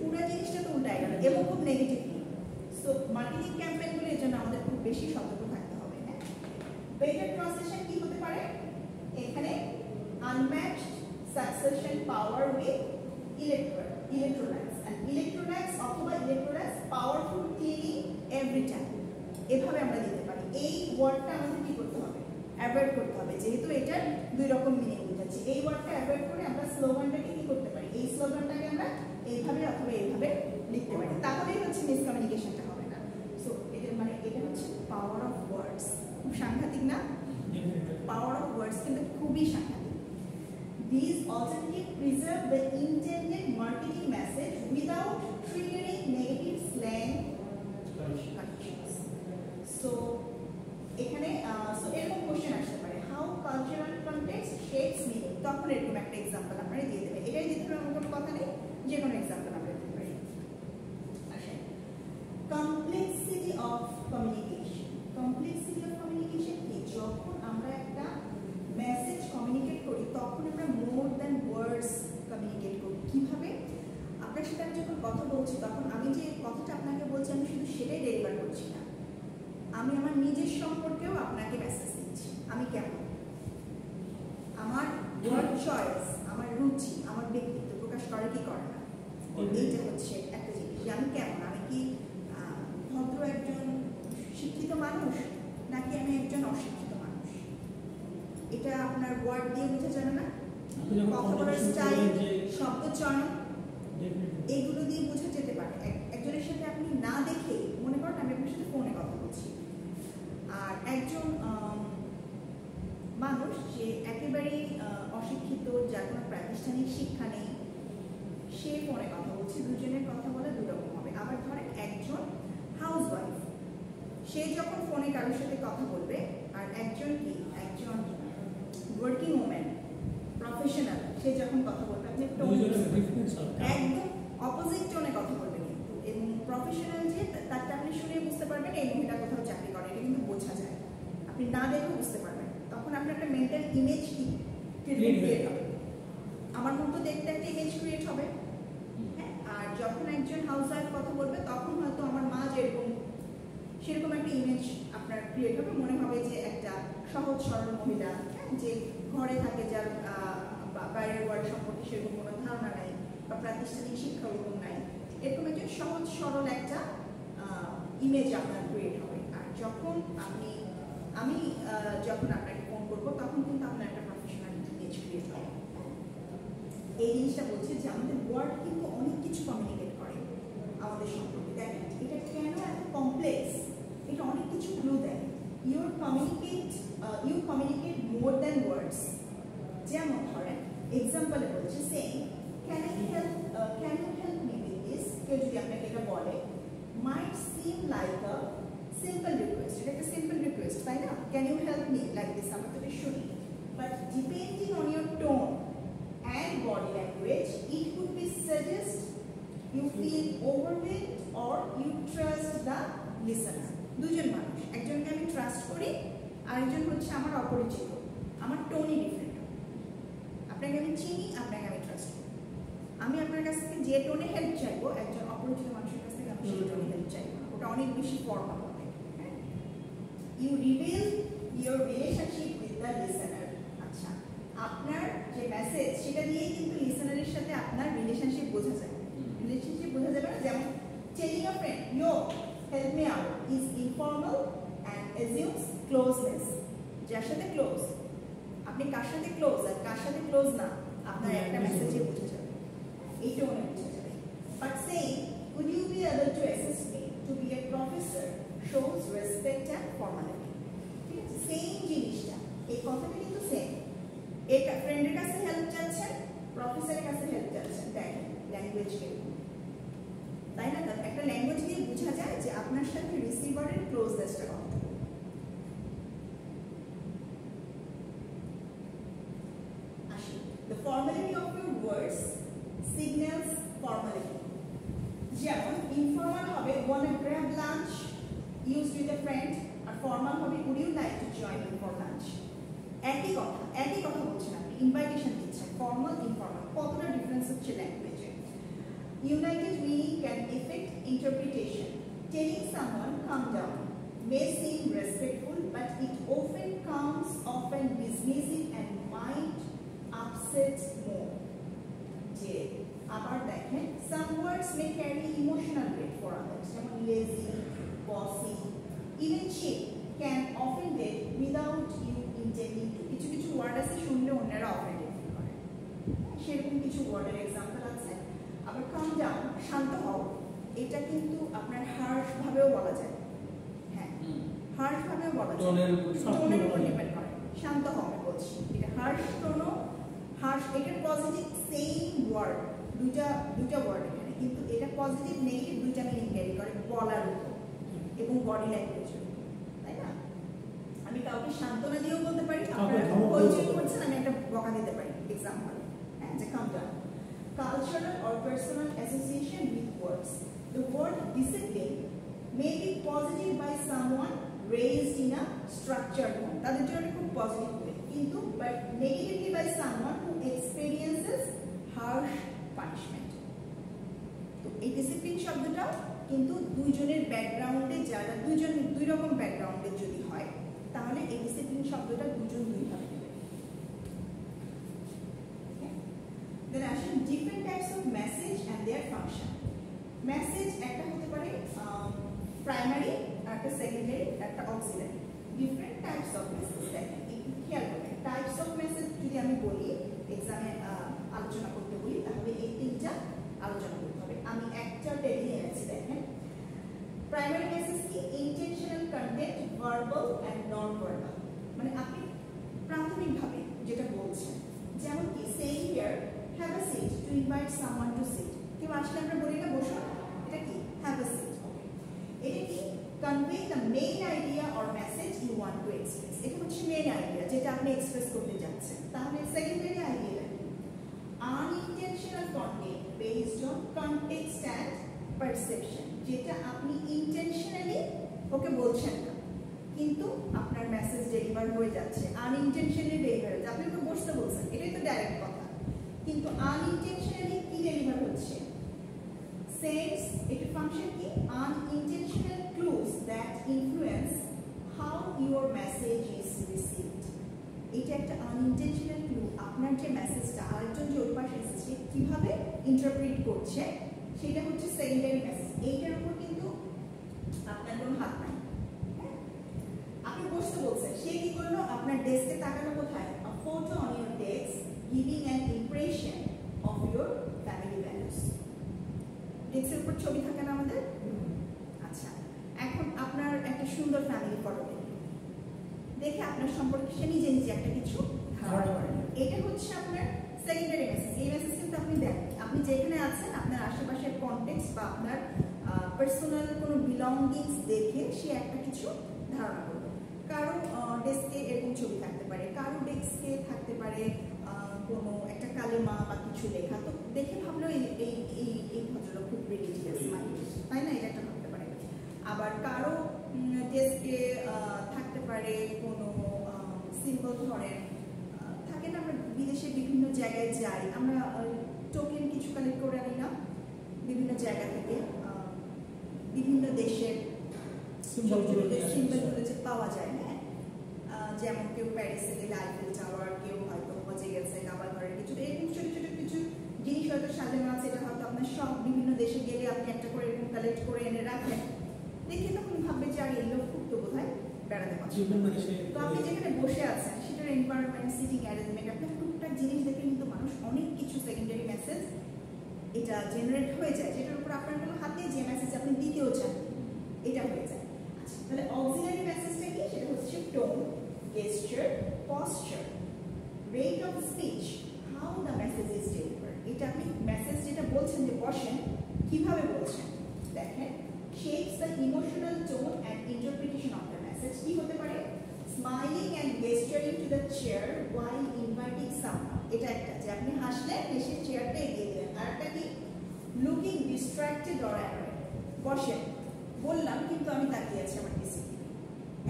S1: পুরো জিনিসটা তো উল্টা হয়ে গেল এবং খুব নেগেটিভ। সো মার্কেটিং ক্যাম্পেইনগুলোর জন্য আমাদের খুব বেশি সতর্ক থাকতে হবে, হ্যাঁ। বেটার ট্রান্সলেশন কি হতে পারে এখানে? unmatched succession power with electrolytes, and electrolytes অথবা electrolytes powerful cleaning every time, এভাবে আমরা দিতে পারি। এই ওয়ার্ডটা আমাদের কি করতে হবে? অ্যাভয়েড করতে হবে, যেহেতু এটার দুই রকম মিনিং বোঝাচ্ছে। এই ওয়ার্ডটা অ্যাভয়েড করে আমরা স্লোগানটাকে কি করতে পারি? এই স্লোগানটাকে আমরা এইভাবে অথবা এইভাবে লিখতে পারি, তাহলেই হচ্ছে মিসকমিউনিকেশনটা হবে না। সো এটা মানে এটা হচ্ছে পাওয়ার অফ ওয়ার্ডস। খুব সাংঘাতিক না? পাওয়ার অফ ওয়ার্ডস কিন্তু খুবই সাংঘাতিক। These alternatives preserve the intended marketing message without triggering negative slang connections. So, এখানে এরকম কোশ্চেন আসতে পারে, how cultural context shapes meaning, তখন এরকম একটা এক্সাম্পল আপনারা দিয়ে দেবেন। এটাই দিতে হবে, কোনো কথা নেই, যে কোনো এক্সাম্পল আমরা দিতে পারি। আসেন, complexity of communication. Complexity of communication কি? যখন আমরা একটা মেসেজ কমিউনিকেট করি তখন আমরা মোর দ্যান ওয়ার্ডস কমিউনিকেট করি। কিভাবে? আপনার সাথে আমি যখন কথা বলছি তখন আমি যে কথাটা আপনাকে বলছি আমি শুধু সেটাই ডেলিভার করছি না, আমি আমার নিজের সম্পর্কেও আপনাকে মেসেজ দিচ্ছি। আমি কেমন, আমার ওয়ার্ড চয়েস, আমার রুচি, আমার ব্যক্তিত্ব প্রকাশ করে কি করে না, এইটা হচ্ছে একটা জিনিস যে আমি কেমন। আমি কি ভদ্র একজন শিক্ষিত মানুষ নাকি আমি একজন অশিক্ষিত মানুষ, এটা আপনার ওয়ার্ড দিয়ে বোঝা যাবে না। কথা বলার স্টাইল, শব্দচয়ন, এগুলো দিয়ে বোঝা যেতে পারে। একজনের সাথে আপনি না দেখে মনে করেন আমি আপনার সাথে ফোনে কথা বলছি, আর একজন মানুষ যে একেবারেই অশিক্ষিত, যার কোনো প্রাতিষ্ঠানিক শিক্ষা নেই, সে ফোনে কথা বলছে, দুজনের কথা বলা দুরকম হবে। আবার ধরেন একজন হাউসওয়াইফ, সে যখন ফোনে কারোর সাথে কথা বলবে, আর একজন ওয়ার্কিং ওম্যান প্রফেশনাল, সে যখন কথা বলবে আপনি একদম অপোজিট টোনে কথা বলবেন কিন্তু। এবং প্রফেশনাল যে তারটা আপনি শুনে বুঝতে পারবেন এই মহিলা কোথাও চাকরি করে, এটা কিন্তু বোঝা যায়, আপনি না দেখে বুঝতে পারবেন। তখন আপনার একটা মেন্টাল ইমেজ ক্রিয়েট হবে, আমার মতো দেখতে একটা ইমেজ ক্রিয়েট হবে, হ্যাঁ। আর যখন একজন হাউসওয়াইফ কথা বলবে তখন হয়তো আমার মা যেরকম, সেরকম একটা ইমেজ আপনার ক্রিয়েট হবে, মনে হবে যে একটা সহজ সরল মহিলা, যে ঘরে থাকে, যার বাইরের ওয়ার্ল্ড সম্পর্কে সেরকম কোনো ধারণা নাই বা প্রাতিষ্ঠানিক শিক্ষা ওরকম নাই, এরকম একজন সহজ সরল একটা ইমেজ আপনার ক্রিয়েট হবে। আর যখন আমি যখন আপনাকে ফোন করবো তখন কিন্তু আপনার একটা প্রফেশনাল ইমেজ ক্রিয়েট হবে। এই জিনিসটা বলছে যে আমাদের ওয়ার্ড কিন্তু অনেক কিছু কমিউনিকেট করে আমাদের সম্পর্কে। দেখেন এটা কেন এত কমপ্লেক্স, এটা অনেক কিছু ক্লু দেয়। You communicate more than words. যেমন ধরেন এক্সাম্পলে বলছে saying can you help me with this, কেউ যদি আপনাকে এটা বলে, might seem like a simple request, এটা একটা সিম্পল রিকোয়েস্ট, তাই না? Can you help me like this, আমরা তো এটা শুনি, but depending on your tone and body language, it could be suggest you feel overwhelmed or you trust the listener. দুজন মানুষ, একজনকে আমি ট্রাস্ট করি, আরেকজন হচ্ছে আমার অপরিচিত, আমার টোনই ডিফারেন্ট। আপনাকে আমি চিনি, আপনাকে আমি ট্রাস্ট করি, আমি আপনার কাছ থেকে যে টোনে হেল্প চাইবো, একজন অপরিচিত মানুষের কাছ থেকে আমি সেই টোনে হেল্প চাইবো, ওটা অনেক বেশি ফর্মাল হবে। You reveal your relationship with the listener. আচ্ছা, আপনার যে মেসেজ সেটা দিয়েই কিন্তু লিসেনারের সাথে আপনার রিলেশনশিপ বোঝা যায়। রিলেশনশিপ বোঝা যাবে না, যেমন telling a friend yo help me out is informal and assumes closeness. যার সাথে ক্লোজ, আপনি কার সাথে ক্লোজ আর কার সাথে ক্লোজ না, আপনার একটা মেসেজে বোঝা যাবে, এই টোনে বোঝা যাবে। But saying would you be able to assist me to be a professor shows respect and formality। ঠিক আছে, সেম জিনিসটা, এই কথাটা কিন্তু সেম। এটা ফ্রেন্ডের কাছে হেল্প চাচ্ছেন, প্রফেসরের কাছে হেল্প চাচ্ছেন, দেখেন ল্যাঙ্গুয়েজ কিরকম। তাই না? একটা ল্যাঙ্গুয়েজ দিয়ে বোঝা যায় যে আপনার সাথে রিসিভারের ক্লোজনেসটা কত। আসি, the formality of your words signals formality. যেমন ইনফর্মাল হবে wanna grab lunch used with a friend, আর ফর্মাল হবে would you like to join me for lunch. একই কথা বলছেন আপনি, ইনভাইটেশন দিচ্ছেন, ফর্মাল ইনফর্মাল, কতটা ডিফারেন্স হচ্ছে ল্যাঙ্গুয়েজে। United meaning can affect interpretation. Telling someone come down may seem respectful, but it often comes often dismissive and might upset more. যে আবার দেখেন, some words may carry emotional weight for others. যেমন lazy, bossy, even cheap can offended without you intending to. কিছু কিছু word আছে শুনলে অন্যরা offended feel করে, সেরকম কিছু ওয়ার্ডের এক্সাম্পল আছে। আবার কাম ডাউন, শান্ত হও, এটা কিন্তু আপনার হার্শ ভাবেও বলা যায়। হ্যাঁ, হার্শ ভাবেও বলা যায়, টোনের উপর ডিপেন্ড করে। শান্ত হও আমি বলছি, এটা হার্শ টোনও, হার্শ, এটার পজিটিভ সেম ওয়ার্ড, দুইটা ওয়ার্ড এখানে, কিন্তু এটা পজিটিভ নেগেটিভ দুইটা মিনিং ক্যারি করে বলার উপর এবং বডি ল্যাঙ্গুয়েজের, তাই না? আমি কাউকে সান্ত্বনা দিয়েও বলতে পারি, আপনারা পরিচয় করছেন, আমি একটা বকা দিতে পারি এক্সাম্পল। হ্যাঁ, যে কাম down. Cultural or personal association with words. The word discipline may be positive by someone raised in a structured home. তাদের জন্য খুব পজিটিভ way, কিন্তু but negatively by someone who experiences harsh punishment. তো এই discipline শব্দটা কিন্তু দুইজনের ব্যাকগ্রাউন্ডে, যারা দুই রকম ব্যাকগ্রাউন্ডে যদি হয়, তাহলে এই ডিসিপ্লিন শব্দটা দুজন দুইভাবে নেবে। Then আসেন different types of message and their function. Message একটা হতে পারে প্রাইমারি, একটা সেকেন্ডারি, একটা auxiliary. Different types of message দেখেন, খেয়াল করবেন। টাইপস অফ মেসেজ যদি আমি বলি, এক্সামে আলোচনা করতে বলি, তাহলে এই তিনটা আলোচনা করতে হবে। আমি একটা টেবিলে এনেছি, দেখেন। প্রাইমারি মেসেজ কি? Intentional content, verbal and non verbal, মানে আপনি প্রাথমিকভাবে যেটা বলছেন, যেমন কি saying here have a seat to invite someone to sit. কেউ আসলে আমরা বলি না বসো, এটা কি? have a seat. এটা কি? convey the main idea or message you want to express. এটা হচ্ছে মেইন আইডিয়া যেটা আপনি এক্সপ্রেস করতে যাচ্ছেন। তাহলে secondary idea unintentional content based on context and perception, যেটা আপনি ইন্টেনশনালি ওকে বলছেন না, কিন্তু আপনার মেসেজ ডেলিভার হয়ে যাচ্ছে আনইনটেনশনালি ডেলিভার হচ্ছে। আপনি ওকে বসতে বলছেন, এটাই তো ডাইরেক্ট কথা, কিন্তু আনইনটেনশনালি কি ডেলিভার হচ্ছে? সেন্স, এটার ফাংশন কি? unintentional clues that influence how your message is received. এটা একটা আনইনটেনশনাল ক্লু, আপনার যে মেসেজটা আরেকজন যে ওই পাশে এসেছে কিভাবে ইন্টারপ্রিট করছে, সেটা হচ্ছে সেকেন্ডারি মেসেজ। এইটার উপর কিন্তু আপনার কোনো হাত নাই। আপনি বসতে বলছেন, সে কি করলো? আপনার ডেস্কে তাকানো কোথায়? a photo on your desk giving an impression of your family values. ডেস্কের উপর ছবি থাকে না আমাদের? আচ্ছা, এখন আপনার একটা সুন্দর ফ্যামিলি ফটো দেখে আপনার সম্পর্কে সে নিজে নিজে একটা কিছু ধারণা করে। এটা হচ্ছে আপনার সেকেন্ডারি মেসেজ। এই মেসেজ কিন্তু আপনি দেখেন, আপনি যেখানে আছেন আপনার আশেপাশের কনটেক্সট বা আপনার পার্সোনাল কোনো বিলঙ্গিংস দেখে সে একটা কিছু ধারণা করবে। কারো ডেস্কে এরকম ছবি থাকতে পারে, কারো ডেস্কে থাকতে পারে কোনো একটা কালেমা বা কিছু লেখা, তো দেখে ভাবলো এই ভদ্রলোক খুব রিলিজিয়াস মানুষ, তাই না? এটা একটা ভাবতে পারে। আবার কারো ডেস্কে থাকতে পারে কোনো সিম্বল ধরেন, থাকে না আমরা বিদেশে বিভিন্ন জায়গায় যাই, আমরা টোকেন কিছু কালেক্ট করে আনি না বিভিন্ন জায়গা থেকে, বিভিন্ন দেশের সিম্বলগুলো যে পাওয়া যায়। হ্যাঁ, যেমন কেউ প্যারিসে গেলে আইফেল টাওয়ার, কেউ হয়তো হজে গেছে কাবার ঘরের কিছু, এরকম ছোট ছোট কিছু জিনিস হয়তো সাজানো আছে, এটা হয়তো আপনার সব বিভিন্ন দেশে গেলে আপনি একটা করে এরকম কালেক্ট করে এনে রাখেন, দেখে তখন ভাববে যে আর এই লোক খুব তো বোধহয় বেড়াতে পারছে। তো আপনি যেখানে বসে আছেন সেটার এনভায়রনমেন্ট, সিটিং অ্যারেঞ্জমেন্ট, আপনার টুকটাক জিনিস দেখে কিন্তু মানুষ অনেক কিছু সেকেন্ডারি মেসেজ এটা জেনারেট হয়ে যায়, যেটার উপর আপনার কোনো হাতে যে মেসেজ আপনি দিতেও চান এটা হয়ে যায়। আচ্ছা, তাহলে অক্সিলারি মেসেজটা কি? সেটা হচ্ছে tone, গেস্টার, posture, rate of speech, how the message is delivered. এটা আপনি মেসেজ যেটা বলছেন যে বসেন, কিভাবে বলছেন, দেখেন shapes the emotional tone and interpretation of the message কি হতে পারে smiling and gesturing to the chair while inviting someone এটা একটা যে আপনি হাসলেন এসে চেয়ারটা এগিয়ে দিলেন আর একটা কি looking distracted or annoyed বসেন বললাম কিন্তু আমি তাকিয়ে আছি আমার পিসি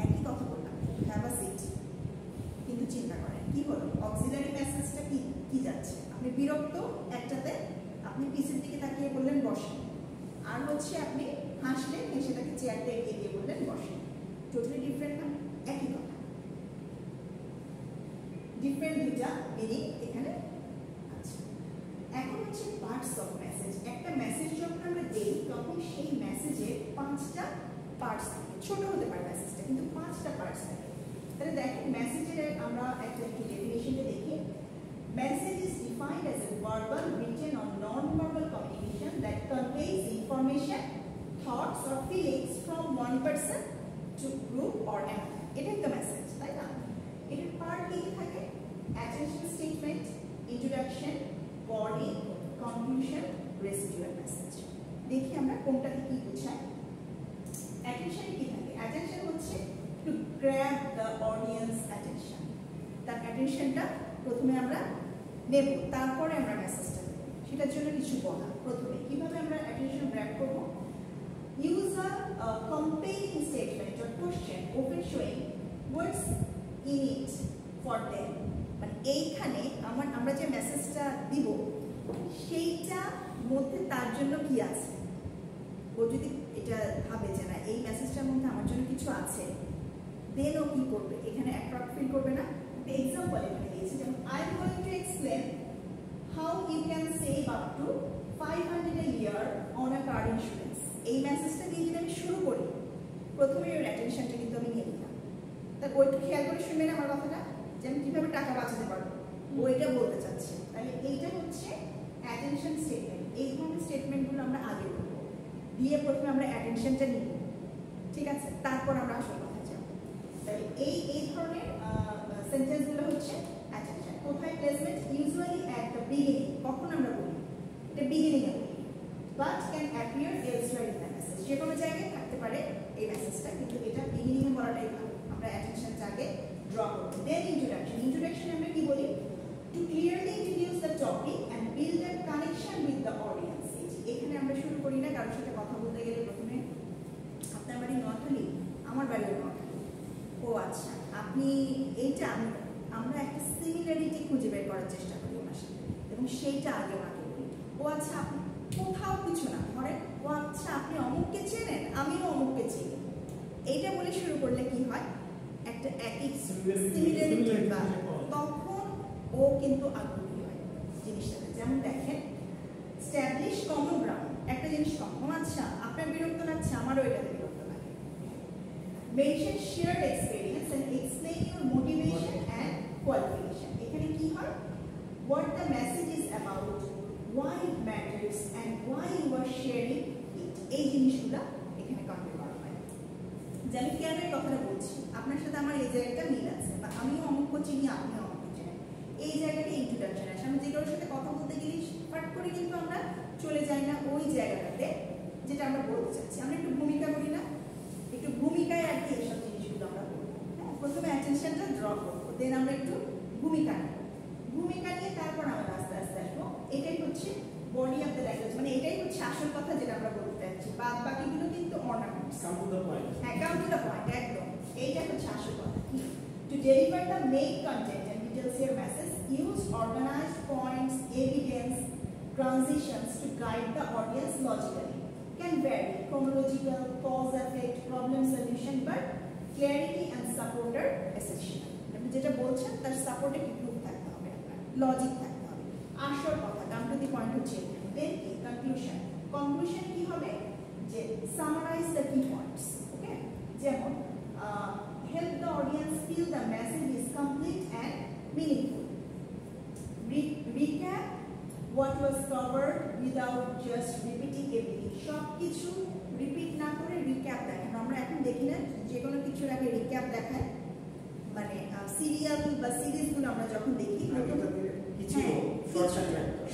S1: একই কথা বললাম হ্যাভ আ সিট কিন্তু চিন্তা করেন কি হলো অক্সিলারি মেসেজটা কি কি যাচ্ছে আপনি বিরক্ত একটাতে আপনি পিসির দিকে তাকিয়ে বললেন বসেন আর হচ্ছে আপনি হাসলেন সেটাকে চেয়ারটা এগিয়ে দিয়ে বললেন বসেন টোটালি ডিফারেন্ট না একই কথা ডিফারেন্ট দুটা মিনিং এখানে আছে এখন হচ্ছে পার্টস অফ মেসেজ একটা মেসেজ যখন আমরা দেই তখন সেই মেসেজে 5টা পার্টস থাকে ছোট হতে পারে মেসেজটা কিন্তু 5টা পার্টস থাকে তাহলে দেখেন মেসেজের আমরা একটা ডেফিনিশনটা দেখি Message is defined as a verbal, written or non-verbal communication that conveys information, thoughts or feelings from one person to group or another. It is the message, right? It is part কি থাকে attention statement, introduction, body, conclusion, residual message. দেখি আমরা কোনটাতে কি বোঝায় attention কি থাকে attention হচ্ছে to grab the audience attention তার attentionটা প্রথমে আমরা নেব তারপরে আমরা মেসেজটা দেব সেটার জন্য কিছু বলা প্রথমে কিভাবে আমরা অ্যাটেনশন গ্র্যাব করব use a compelling statement or question open showing words in it for them মানে এইখানে আমরা যে মেসেজটা দিব সেইটা মধ্যে তার জন্য কি আছে ও যদি এটা ভাবে যে না এই মেসেজটার মধ্যে আমার জন্য কিছু আছে দেন ও কি করবে এখানে অ্যাট্রাক্ট ফিল করবে না example এখানে দিয়েছি যেমন I am going to explain how you can save up to 500 a year on a car insurance এই মেসেজটা দিয়ে যদি আমি শুরু করি প্রথমে ওর অ্যাটেনশনটা কিন্তু আমি নিয়ে নিলাম তার ওইটা খেয়াল করে শুনবেন আমার কথাটা যে আমি কিভাবে টাকা বাঁচাতে পারবো ও এটা বলতে চাচ্ছে তাহলে এইটা হচ্ছে অ্যাটেনশন স্টেটমেন্ট এই ধরনের স্টেটমেন্টগুলো আমরা আগে বলবো দিয়ে প্রথমে আমরা অ্যাটেনশনটা নিব ঠিক আছে তারপর আমরা আসল কথা যাব তাহলে এই ধরনের সেন্টেন্সগুলো হচ্ছে অ্যাটেনশন কোথায় placement usually at the beginning কখন আমরা বলি এটা বিগিনিং এ বলি but can appear elsewhere in the message যে কোনো জায়গায় থাকতে পারে এই মেসেজটা কিন্তু এটা বিগিনিং এ বলাটাই ভালো আমরা অ্যাটেনশনটা আগে ড্র করব দেন ইন্ট্রোডাকশন আমরা কি বলি to clearly introduce the topic and build a connection with the audience এখানে আমরা শুরু করি না কারোর সাথে কথা বলতে গেলে প্রথমে আপনার বাড়ি নোয়াখালী আমার বাড়ি নোয়াখালী ও আচ্ছা আপনি এইটা আমরা একটা সিমিলারিটি খুঁজে বের করার চেষ্টা করি ওনার সাথে এবং সেইটা আগে ওনাকে বলি ও আচ্ছা আপনি কোথাও কিছু না ধরেন ও আচ্ছা আপনি অমুককে চেনেন আমিও অমুককে চিনি এইটা বলে শুরু করলে কি হয় একটা একই সিমিলারিটি তখন ও কিন্তু আগ্রহী হয় জিনিসটাতে যেমন দেখেন স্ট্যাবলিশ কমন গ্রাউন্ড একটা জিনিস কমন আচ্ছা আপনার বিরক্ত লাগছে আমারও এটাতে বিরক্ত লাগে mention shared experience and explain your motivation and qualification এখানে কি হয় what the message is about why it matters and why you are sharing it এই জিনিসগুলো এখানে কনভে করা হয় যেন কেন এই কথাটা বলছি আপনার সাথে আমার এই জায়গাটা মিল আছে বা আমিও অমুক চিনি আপনিও অমুক চেনেন এই জায়গাটা ইন্ট্রোডাকশন আসে আমি যে কারোর সাথে কথা বলতে গেলে ফাট করে কিন্তু আমরা চলে যাই না ওই জায়গাটাতে যেটা আমরা বলতে চাচ্ছি আমরা একটু ভূমিকা করি না একটু ভূমিকায় আর কি এইসব জিনিসগুলো আমরা বলবো হ্যাঁ প্রথমে অ্যাটেনশনটা ড্র করবো দেন আমরা একটু ভূমিকা নিয়ে তারপর আমরা আস্তে আস্তে আসবো এটাই হচ্ছে বডি অফ দ্য ল্যাঙ্গুয়েজ মানে এটাই হচ্ছে আসল কথা যেটা আমরা বলতে চাচ্ছি বাদ বাকিগুলো কিন্তু ornaments
S3: come to the point
S1: হ্যাঁ কাম টু দ্য পয়েন্ট একদম এইটা হচ্ছে আসল কথা to deliver the main content and details your message use organized points evidence transitions to guide the audience logically can vary chronological cause effect problem solution but clarity and support are essential আপনি যেটা বলছেন তার সাপোর্টে কি proof থাকতে হবে আপনার logic থাকতে হবে আসল কথা কাম টু দি পয়েন্ট হচ্ছে দেন কি কনক্লুশন কি হবে যে সামারাইজ দ্য কি পয়েন্টস ওকে যেমন help the audience feel the message is complete and meaningful recap what was covered without just repeating everything সব কিছু রিপিট না করে রিক্যাপ দেখানো আমরা এখন দেখি না যে কোনো কিছুর আগে রিক্যাপ দেখায় মানে সিরিয়াল বা সিরিজগুলো আমরা যখন দেখি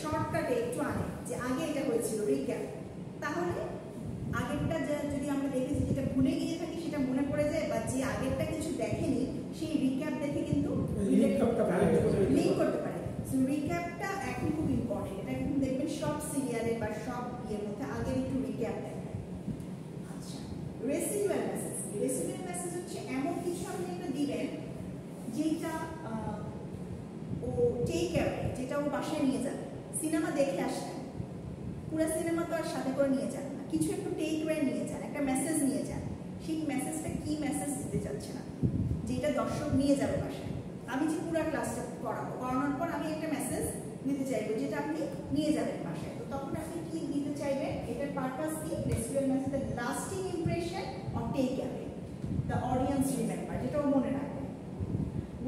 S1: শর্টকাটে একটু আনে যে আগে এটা হয়েছিল রিক্যাপ তাহলে আগেরটা যদি আমরা দেখেছি যেটা ভুলে গিয়ে থাকি সেটা মনে পড়ে যায়, বা যে আগেরটা কিছু দেখেনি সেই রিক্যাপ দেখে কিন্তু লিঙ্ক করতে পারে। সো রিক্যাপটা এখন খুব ইম্পর্টেন্ট, এটা কিন্তু দেখবেন সব সিরিয়ালে বা সব ইয়ের মধ্যে আগের একটু রিক্যাপ দেয়। আচ্ছা, রেসিডুয়াল মেসেজ। রেসিডুয়াল মেসেজ হচ্ছে এমন কিছু আপনি একটা দিবেন যেটা ও টেক অ্যাওয়ে, যেটা ও বাসায় নিয়ে যাবে। সিনেমা দেখে আসলেন, পুরো সিনেমা তো আর সাথে করে নিয়ে যান না, কিছু একটু টেক অ্যাওয়ে নিয়ে যান, একটা মেসেজ নিয়ে যান। সেই মেসেজটা কি মেসেজ দিতে যাচ্ছে না, যেটা দর্শক নিয়ে যাবে বাসায়। আমি যে পুরো ক্লাসটা করানোর পর আমি একটা মেসেজ দিতে চাইবো যেটা আপনি নিয়ে যাবেন বাসায়, তো তখন আপনি কি দিতে চাইবেন? এটার পারপাস কি? Residual message, the lasting impression or take away the audience remember, যেটাও মনে রাখবে।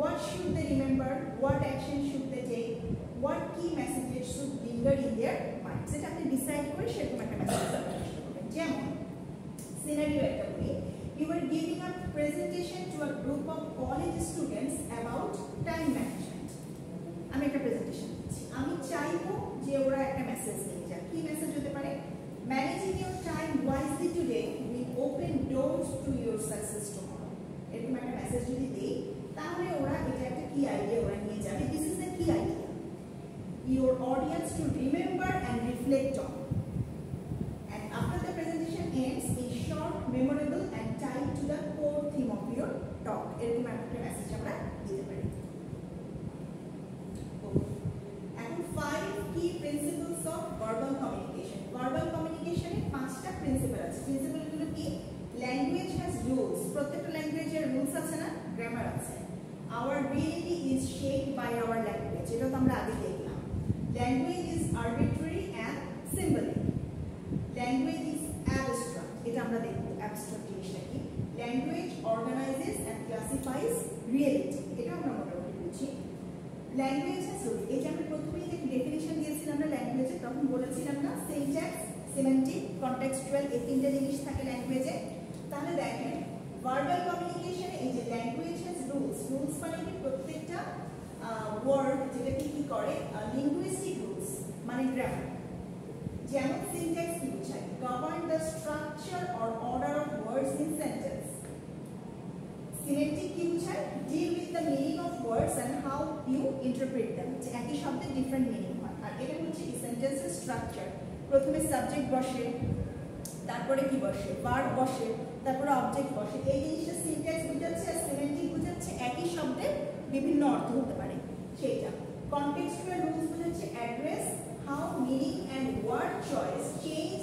S1: What should they remember? What action should they take? What key messages should linger in their minds? সেটা আপনি ডিসাইড করে সেরকম একটা মেসেজ দেওয়ার চেষ্টা করবেন। যেমন সিনারিও একটা বলি, you are giving a presentation to a group of college students about time management. আমি একটা প্রেজেন্টেশন দিচ্ছি, আমি চাইবো যে ওরা একটা মেসেজ নিয়ে যাক। কি মেসেজ হতে পারে? Managing your time wisely today will open doors to your success tomorrow. এরকম একটা মেসেজ যদি দেই তাহলে ওরা এটা একটা কি আইডিয়া ওরা নিয়ে যাবে। দিস ইজ দ্য কি idea your audience to remember and reflect on, and after the presentation ends, a short, memorable and tied to the core theme of your talk. এরকম একটা মেসেজ আমরা দিতে পারি। এখন 5 key principles of verbal communication. verbal communication এর 5টা principal আছে। প্রিন্সিপালগুলো কি? ল্যাঙ্গুয়েজ হ্যাজ রুলস, প্রত্যেকটা ল্যাঙ্গুয়েজের রুলস আছে না, গ্রামার আছে। Our reality is shaped by our language, এটা তো আমরা আগে দেখলাম। Language is arbitrary and symbolic. Language is abstract, এটা আমরা দেখব abstract জিনিসটা কি। Language organizes and classifies reality, এটা আমরা মোটামুটি বুঝি। Language has rule, এই যে আমরা প্রথমেই যে ডেফিনিশন দিয়েছিলাম না ল্যাঙ্গুয়েজে, তখন বলেছিলাম না সিনট্যাক্স, সিমেন্টিক, কনটেক্সচুয়াল, এই তিনটা জিনিস থাকে ল্যাঙ্গুয়েজে। তাহলে দেখেন ভার্বাল কমিউনিকেশনে এই যে ল্যাঙ্গুয়েজ হ্যাজ রুলস, রুলস মানে কি? প্রত্যেকটা ওয়ার্ড যেটাকে কি করে, লিঙ্গুইস্টিক রুলস মানে গ্রামার। যেমন সিনট্যাক্স কি বোঝায়? Govern the structure or order of words in sentence. Semantic কি বোঝায়? Deal with the meaning of words and how you interpret them, যে একই শব্দের ডিফারেন্ট মিনিং হয়। আর এটা হচ্ছে কি সেন্টেন্সের স্ট্রাকচার, প্রথমে সাবজেক্ট বসে, তারপরে কি বসে? ভার্ব বসে, তারপরে অবজেক্ট বসে। এই জিনিসটা সিনট্যাক্স বুঝাচ্ছে আর সিমেন্টিক বুঝাচ্ছে একই শব্দের বিভিন্ন অর্থ হতে পারে সেইটা। কনটেক্সচুয়াল রুলস বুঝাচ্ছে address, how meaning and word choice change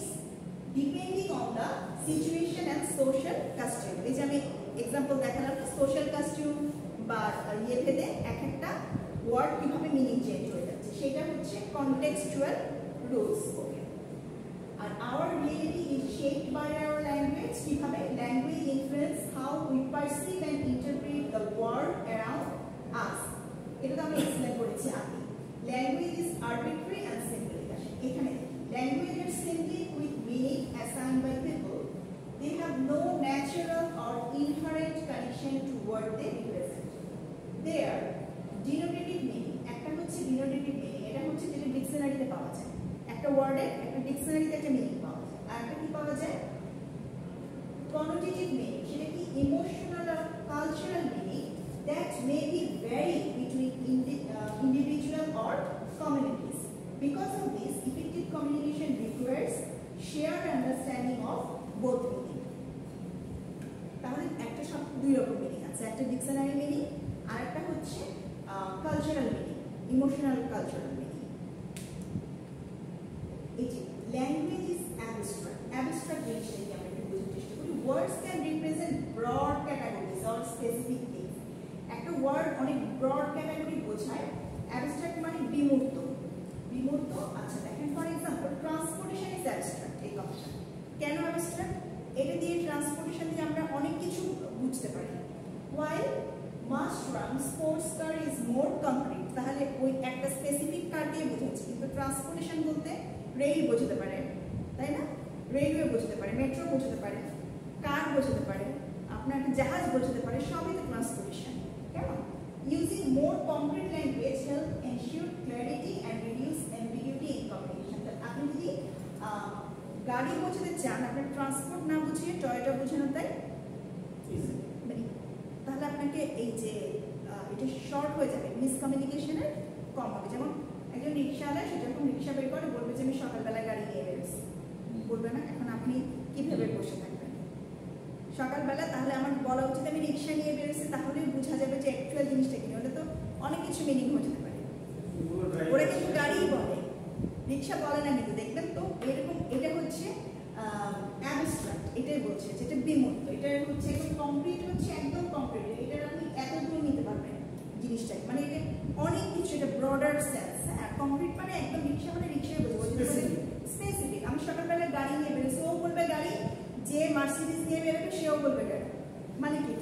S1: depending on the situation and social costume. এই যে আমি এক্সাম্পল দেখালাম, সোশ্যাল কাস্টিউম বা ইয়ে ভেদে এক একটা ওয়ার্ড কিভাবে মিনিং চেঞ্জ হয়ে যাচ্ছে, সেটা হচ্ছে কনটেক্সচুয়াল রুলস। ওকে, আর our reality is shaped by our language, কিভাবে? language influence how we perceive and interpret the world around us, এটা তো আমি এক্সপ্লেইন করেছি আগে। language is arbitrary and symbolic, এখানে language is symbolic with meaning assigned by people, they have no natural or inherent connection to what they represent, they are denotative meaning, একটা হচ্ছে denotative meaning, এটা হচ্ছে যেটা ডিকশনারিতে পাওয়া যায়, একটা ওয়ার্ডে একটা ডিকশনারিতে একটা মিনিং পাওয়া যায়। আর একটা কি পাওয়া যায়? কনোটেটিভ মিনিং, সেটা কি? ইমোশনাল আর cultural meaning that may be vary between individual or communities. Because of this effective communication requires shared understanding of both meaning. তাহলে একটা শব্দ দুই রকম মিনিং আছে, একটা ডিকশনারি মিনিং আর একটা হচ্ছে cultural meaning, emotional cultural meaning. Language is abstract. Abstract জিনিসটাকে আমরা একটু বোঝার চেষ্টা করি। Words can represent broad categories or specific things. একটা ওয়ার্ড অনেক ব্রড ক্যাটাগরি বোঝায়। Abstract মানে বিমূর্ত। বিমূর্ত, আচ্ছা দেখেন for example transportation is abstract. এই কথাটা কেন অ্যাবস্ট্রাক্ট? এটা দিয়ে ট্রান্সপোর্টেশন দিয়ে আমরা অনেক কিছু বুঝতে পারি। While must run sports car is more concrete, তাহলে ওই একটা স্পেসিফিক কার দিয়ে বোঝাচ্ছে, কিন্তু ট্রান্সপোর্টেশন বলতে রেল বোঝাতে পারে, তাই না? রেলওয়ে বোঝাতে পারে, মেট্রো বোঝাতে পারে, কার বোঝাতে পারে, আপনার একটা জাহাজ বোঝাতে পারে, সবই তো ট্রান্সপোর্টেশন। কেমন? Using more concrete language help ensure clarity and reduce ambiguity in communication. আপনি যদি গাড়ি বোঝাতে চান, আপনার ট্রান্সপোর্ট না বুঝিয়ে টয়টা বোঝানো, তাই মানে তাহলে আপনাকে এই যে এটা শর্ট হয়ে যাবে, মিসকমিউনিকেশনের কম হবে। যেমন একজন রিক্সাওয়ালা সে যখন রিক্সা বের করে বলবে যে আমি সকালবেলা গাড়ি নিয়ে বেরোচ্ছি, বলবে না? এখন আপনি কিভাবে বসে থাকবেন সকালবেলা? তাহলে আমার বলা উচিত আমি রিক্সা নিয়ে বেরোচ্ছি, তাহলেই বোঝা যাবে যে অ্যাকচুয়াল জিনিসটা কি। ওটা তো অনেক কিছু মিনিং হয়ে যেতে পারে। ওরা কিন্তু গাড়িই বলে, রিক্সা বলে না। কিন্তু দেখবেন তো এরকম, এটা হচ্ছে অ্যাবস্ট্রাক্ট, এটাই বলছে যেটা বিমূর্ত। এটা হচ্ছে একদম কমপ্লিট, হচ্ছে একদম কমপ্লিট। এটা আপনি এত দূর নিতে পারবেন জিনিসটাকে, মানে এটা অনেক কিছু, এটা ব্রডার সেন্স। হ্যাঁ, কমপ্লিট মানে একদম রিক্সা মানে রিক্সায় বলবো, স্পেসিফিক। আমি সকালবেলা গাড়ি নিয়ে বেরোচ্ছি, ও বলবে গাড়ি, যে মার্সিডিজ নিয়ে বেরোবে সেও বলবে গাড়ি। মানে কি,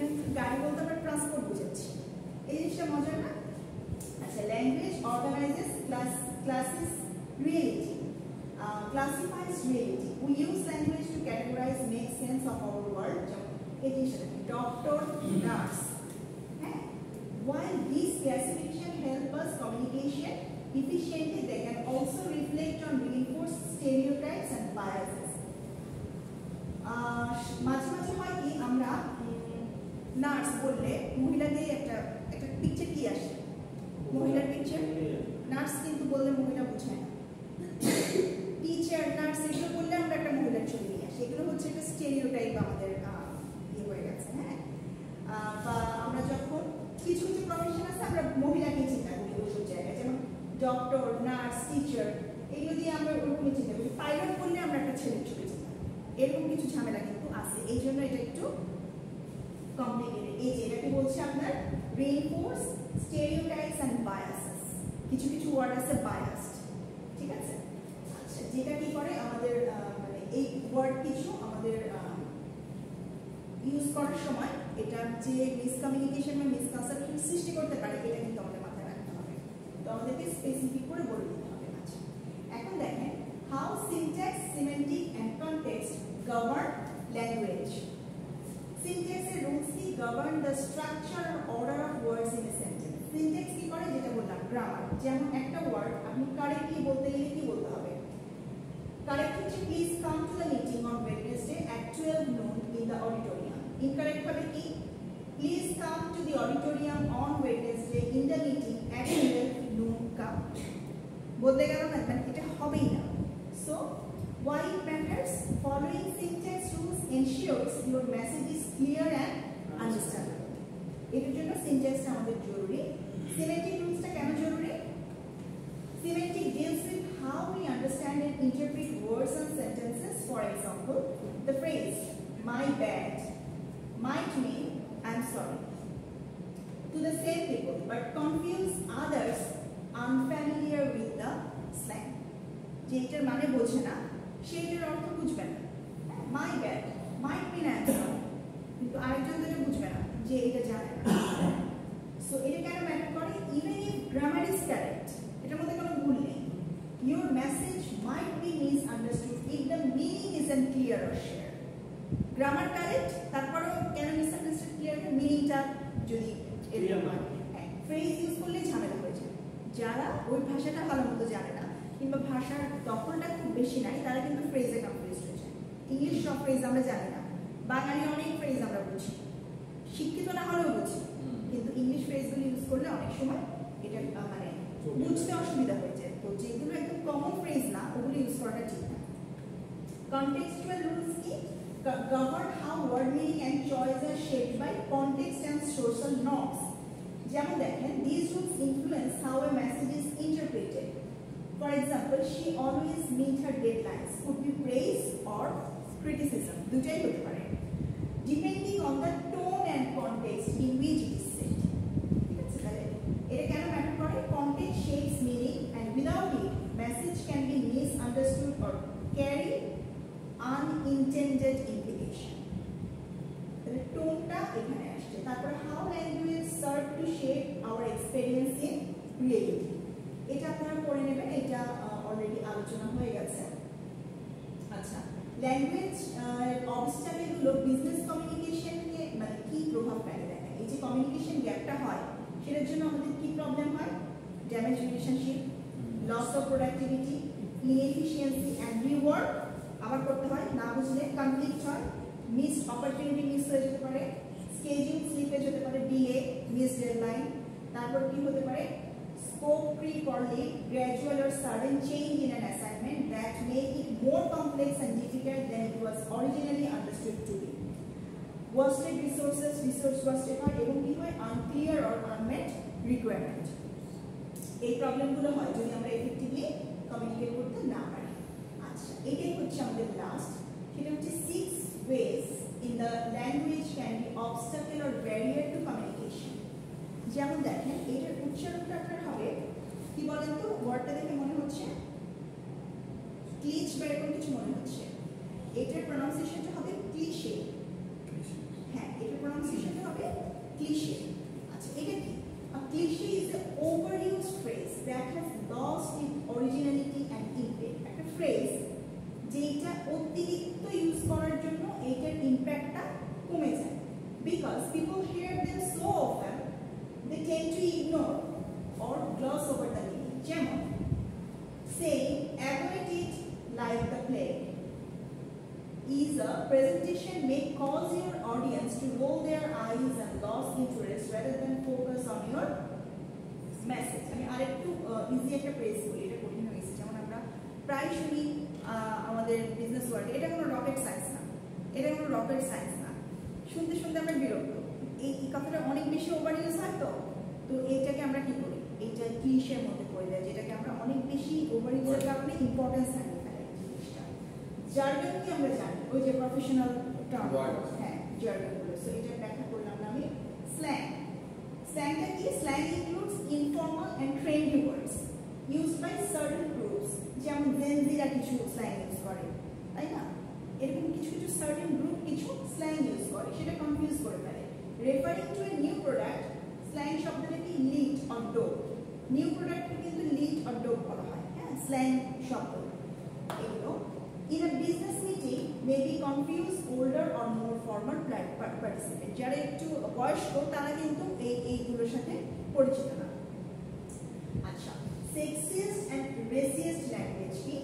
S1: গাড়ি বলতে আমরা ট্রান্সপোর্ট বুঝাচ্ছি। এই জিনিসটা মজার না? আচ্ছা, language organises classes reality, classifies reality. We use language to categorize, make sense of our world. Doctor, nurse. While these classifications help us communication efficiently, they can also reflect on reinforced stereotypes and biases. মাঝে মাঝে হয় কি, আমরা nurse বললে মহিলাদের একটা picture কি আসে, মহিলার পিকচার। নার্স কিন্তু বললে মহিলা বোঝায় না। টিচার, নার্স এগুলো বললে আমরা একটা মহিলার ছবি নিয়ে আসি। এগুলো হচ্ছে একটা স্টেরিওটাইপ আমাদের ইয়ে হয়ে গেছে। হ্যাঁ, বা আমরা যখন কিছু কিছু প্রফেশন আছে আমরা মহিলাকে চিন্তা করি ওইসব জায়গায়, যেমন ডক্টর, নার্স, টিচার, এগুলো দিয়ে আমরা ওরকমই চিন্তা করি। পাইলট বললে আমরা একটা ছেলের ছবি চিন্তা করি। এরকম কিছু ঝামেলা কিন্তু আছে, এই জন্য এটা একটু কমপ্লিকেটেড। এই যে এটাকে বলছে আপনার রিইনফোর্স স্টেরিওটাইপস এন্ড বায়াসেস। কিছু কিছু ওয়ার্ড আছে বায়াসড, ঠিক আছে? আচ্ছা, যেটা কি করে আমাদের মানে এই ওয়ার্ড কিছু আমাদের ইউজ করার সময় এটা যে মিসকমিউনিকেশন বা মিসকনসেপশন সৃষ্টি করতে পারে, এটা কিন্তু আমাদের মাথায় রাখতে হবে। তো আমাদেরকে স্পেসিফিক করে বলে দিতে হবে। আচ্ছা, এখন দেখেন how syntax, semantic and context govern language. সিনট্যাক্সের রুলস কি? গভর্ন দ্য স্ট্রাকচার আর order of words in a sentence. Syntax কি করে? যেটা বললাম, গ্রামার। যেমন একটা ওয়ার্ড আপনি কারেক্টলি বলতে গেলে কি বলতে হবে? কারেক্ট হচ্ছে please come to the meeting on Wednesday at 12 noon in the auditorium. Incorrect হবে কি? Please come to the auditorium on Wednesday in the meeting at 12 noon come. বলতে গেল না, মানে এটা হবেই না। So why it matters? Following syntax rules ensures your message is clear and understandable. এর জন্য সিনট্যাক্সটা আমাদের জরুরি। সিমেন্টিক রুলসটা কেন জরুরি? Semantic deals with how we understand and interpret words and sentences. For example, the phrase "my bad" might mean "I'm sorry" to the same people, but confuse others unfamiliar with the slang. যেটার মানে বোঝে না, সেটার অর্থ বুঝবে না। My bad might mean I'm sorry, কিন্তু আরেকজন যেটা বুঝবে না, যে এটা জানে না। So এটা কেন ম্যাটার করে? Even if grammar is correct, এটার মধ্যে কোনো ভুল নেই, your message might be misunderstood if the meaning isn't clear or shared. Grammar correct, তারপরেও কেন misunderstood clear? মিনিংটা যদি ফ্রেজ ইউজ করলে ঝামেলা হয়ে যায়। যারা ওই ভাষাটা ভালো মতো জানে না কিংবা ভাষার দখলটা খুব বেশি নাই, তারা কিন্তু ফ্রেজে কনফিউজ হয়ে যায়। ইংলিশ সব ফ্রেজ আমরা জানি না, বাঙালি অনেক ফ্রেজ আমরা বুঝি, শিক্ষিত না হলেও বুঝি, কিন্তু ইংলিশ ফ্রেজগুলো ইউজ করলে অনেক সময় এটা মানে বুঝতে অসুবিধা হয়ে যায়। তো যেগুলো একদম কমন ফ্রেজ না, ওগুলো ইউজ করাটা ঠিক না। কনটেক্সচুয়াল রুলস কি? govern how word meaning and choice are shaped by context and social norms. যেমন দেখেন, these rules influence how a message is interpreted. For example, she always meet her deadlines could be praise or criticism, দুটাই হতে পারে, depending on the tone and context in which it is said. ঠিক আছে? তাহলে এটা কেন matter করে? Context shapes meaning, and without it, message can be misunderstood or carry unintended implication. তাহলে টোনটা এখানে আসছে। তারপর how language serve to shape our experience in reality. এটা আপনারা পড়ে নেবেন, এটা অলরেডি আলোচনা হয়ে গেছে। আচ্ছা, ল্যাঙ্গুয়েজ অবস্ট্রাকলগুলো বিজনেস কমিউনিকেশনকে মানে কি প্রভাব ফেলে দেখেন। এই যে কমিউনিকেশন গ্যাপটা হয়, সেটার জন্য আমাদের কি প্রবলেম হয়? Damage relationship, loss of productivity, inefficiency and rework আবার করতে হয়, না বুঝলে কনফ্লিক্ট হয়, মিসড অপরচুনিটি মিস হয়ে যেতে পারে, স্কেজিং স্লিপেজ হতে পারে, ডিলে, মিস ডেডলাইন। তারপর কি হতে পারে, scope creep or lead, gradual or sudden change in an assignment that make it more complex and difficult than it was originally understood to be. Wasted resources, resource wasted হয়, এবং কি হয়, unclear or unmet requirement. এই প্রবলেমগুলো হয় যদি আমরা effectively communicate করতে না পারি। আচ্ছা, এটাই হচ্ছে আমাদের লাস্ট, সেটা হচ্ছে 6 ways in the language can be obstacle or barrier to communication। যেমন দেখেন, এটার উচ্চারণটা আপনার হবে কি বলেন তো, ওয়ার্ডটা দেখে মনে হচ্ছে ক্লিচ বা এরকম কিছু মনে হচ্ছে। এটার প্রনাউন্সিয়েশনটা হবে ক্লিশে। হ্যাঁ, এটার প্রনাউন্সিয়েশনটা হবে ক্লিশে। আচ্ছা, এটা কি? A cliché is an overused phrase that has lost its originality and impact. একটা phrase যেটা অতিরিক্ত ইউজ করার জন্য এটার ইমপ্যাক্টটা কমে যায়, because people hear them so often they tend to ignore or gloss over the meaning. যেমন saying avoid it like the plague is a presentation may cause your audience to roll their eyes and lose interest rather than focus on your message. আমি আরেকটু easy একটা phrase বলি, এটা কঠিন হয়েছে। যেমন আমরা প্রায় শুনি আমাদের বিজনেস ওয়ার্ল্ডে, এটা কোনো রকেট সায়েন্স না, এটা কোনো রকেট সায়েন্স না, শুনতে শুনতে আমরা বিরক্ত। এই কথাটা অনেক বেশি ওভার ইউজ হয়, তো এইটাকে আমরা কি করি, এইটা ক্লিশের মধ্যে পড়ে যায়, যেটাকে আমরা অনেক বেশি ওভার ইউজের কারণে ইম্পর্টেন্স হারিয়ে ফেলে জিনিসটা। জার্গন কি আমরা জানি, ওই যে প্রফেশনাল টার্ম, হ্যাঁ জার্গনগুলো। সো এটা ব্যাখ্যা করলাম না আমি। স্ল্যাং, স্ল্যাংটা কি? Slang includes informal and trendy words used by certain groups. যেমন জেনজিরা কিছু স্ল্যাং ইউজ করে, তাই না? এরকম কিছু কিছু সার্টেন গ্রুপ কিছু স্ল্যাং ইউজ করে, সেটা কনফিউজ করে ফেলে। Referring two a new product, slang শব্দটা কি? Lead or dope. নিউ প্রোডাক্টকে কিন্তু লিড অর ডোপ বলা হয়, হ্যাঁ, স্ল্যাং শব্দ এগুলো। In a business meeting may be confused older or more formal participant. যারা একটু বয়স্ক তারা কিন্তু এইগুলোর সাথে পরিচিত না। আচ্ছা, সেক্সিস্ট এন্ড রেসিস্ট ল্যাঙ্গুয়েজ কি?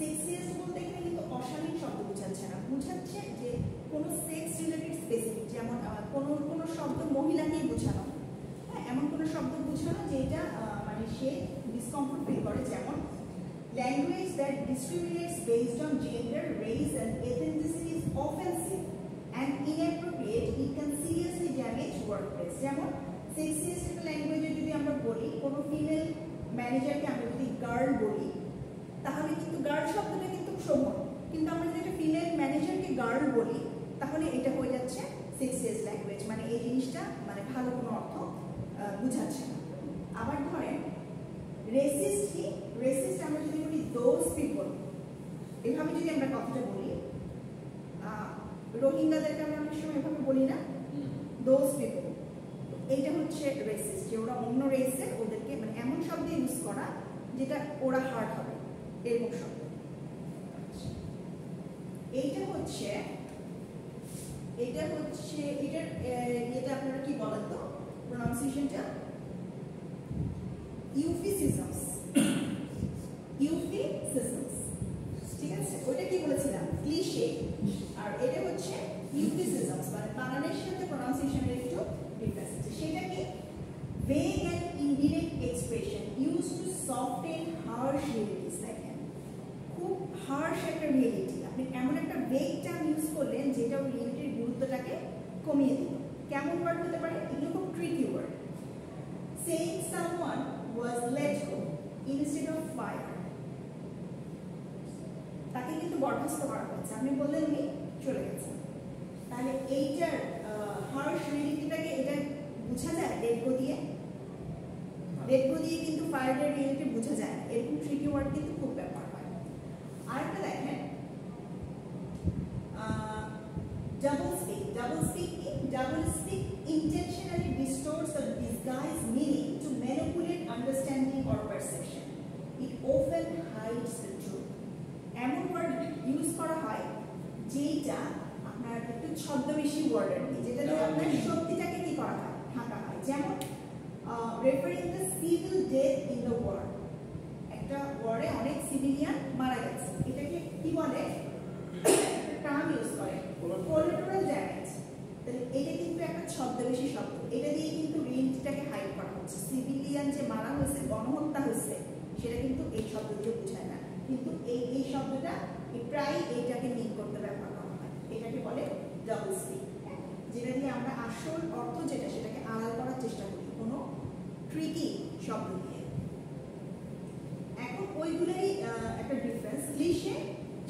S1: সেক্সিস্ট বলতে এখানে কিন্তু অশালীন শব্দ বোঝাচ্ছে না, বোঝাচ্ছে যে কোনো সেক্স রিলেটেড স্পেসিফিক, যেমন কোনো শব্দ মহিলাকেই বোঝানো, হ্যাঁ, এমন কোনো শব্দ বোঝানো যেটা মানে সে ডিসকমফোর্ট ফিল করে। যেমন language that discriminates based on gender, race and ethnicity is offensive and inappropriate. It can seriously damage workplace. যেমন সেক্সিস্ট ল্যাঙ্গুয়েজে যদি আমরা বলি, কোনো ফিমেল ম্যানেজারকে আমরা যদি গার্ল বলি, তাহলে কিন্তু গার্ল শব্দটা কিন্তু শোভন, কিন্তু আমরা যদি একটা ফিমেল ম্যানেজারকে গার্ল বলি তাহলে এটা হয়ে যাচ্ছে সেক্সিস্ট ল্যাঙ্গুয়েজ, মানে এই জিনিসটা মানে ভালো কোনো অর্থ বুঝাচ্ছে না। আবার ধরেন রেসিস্ট কি? রেসিস্ট আমরা যদি বলি দোজ পিপল, এভাবে যদি আমরা কথাটা বলি, রোহিঙ্গাদেরকে আমরা অনেক সময় এভাবে বলি না, দোজ পিপল, এইটা হচ্ছে রেসিস্ট, যে ওরা অন্য রেসের, ওদেরকে মানে এমন শব্দ ইউজ করা যেটা ওরা হার্ট হবে, এরকম শব্দ। এইটা হচ্ছে এটা আপনারা কি বলেন তো প্রনাউন্সিয়েশনটা? ইউফিসিজমস, ইউফিসিজমস, ঠিক আছে? ওটা কি বলেছিলাম? ক্লিশে। আর এটা হচ্ছে ইউফিসিজমস, মানে বানানের সাথে প্রনাউন্সিয়েশনের একটু ডিফারেন্স আছে। সেটা কি? Vague and indirect expression use to soften harsh realities. দেখেন, খুব হার্শ একটা রিয়েলিটি, আপনি এমন একটা ভেগ টার্ম ইউজ করলেন যেটা ওই রিয়েলিটির গুরুত্বটাকে কমিয়ে দিল। কেমন ওয়ার্ড হতে পারে? এগুলো খুব tricky word. Saying someone was let go instead of fired, তাকে কিন্তু বরখাস্ত করা হয়েছে, আপনি বললেন উনি চলে গেছেন। তাহলে এইটার হার্শ রিয়েলিটিটাকে এটা বোঝা যায় লেট গো দিয়ে? লেট গো দিয়ে কিন্তু ফায়ারের রিয়েলিটি বোঝা যায় না, এরকম ট্রিকি ওয়ার্ড কিন্তু খুব ব্যাপার হয়। আরেকটা দেখেন ডাবল স্পিক। ডাবল স্পিক কি? Double speak intentionally distorts or disguise meaning to manipulate understanding or perception. It often hides the truth. এমন ওয়ার্ড ইউজ করা হয় যেটা আপনার একটু ছদ্মবেশী ওয়ার্ড আর কি, যেটা দিয়ে আপনার সত্যিটাকে কি করা হয়? ঢাকা হয়। যেমন referring the civil death in the war, একটা ওয়ারে অনেক সিভিলিয়ান মারা গেছে, এটাকে কি বলে? টার্ম ইউজ করে কোলাটেরাল ড্যামেজ, তাহলে এটা কিন্তু একটা ছদ্মবেশী শব্দ, এটা দিয়ে কিন্তু রিয়েন্ট্রিটাকে হাইড করা হচ্ছে। সিভিলিয়ান যে মারা হয়েছে, গণহত্যা হয়েছে, সেটা কিন্তু এই শব্দ দিয়ে বোঝায় না, কিন্তু এই শব্দটা প্রায় এইটাকে মিন করতে ব্যবহার করা হয়। এটাকে বলে ডাবল স্পিক, যেটা দিয়ে আমরা আসল অর্থ যেটা সেটাকে আড়াল করার চেষ্টা করি কোনো ট্রিকি শব্দ দিয়ে। এখন ওইগুলোই একটা ডিফারেন্স, ক্লিশে,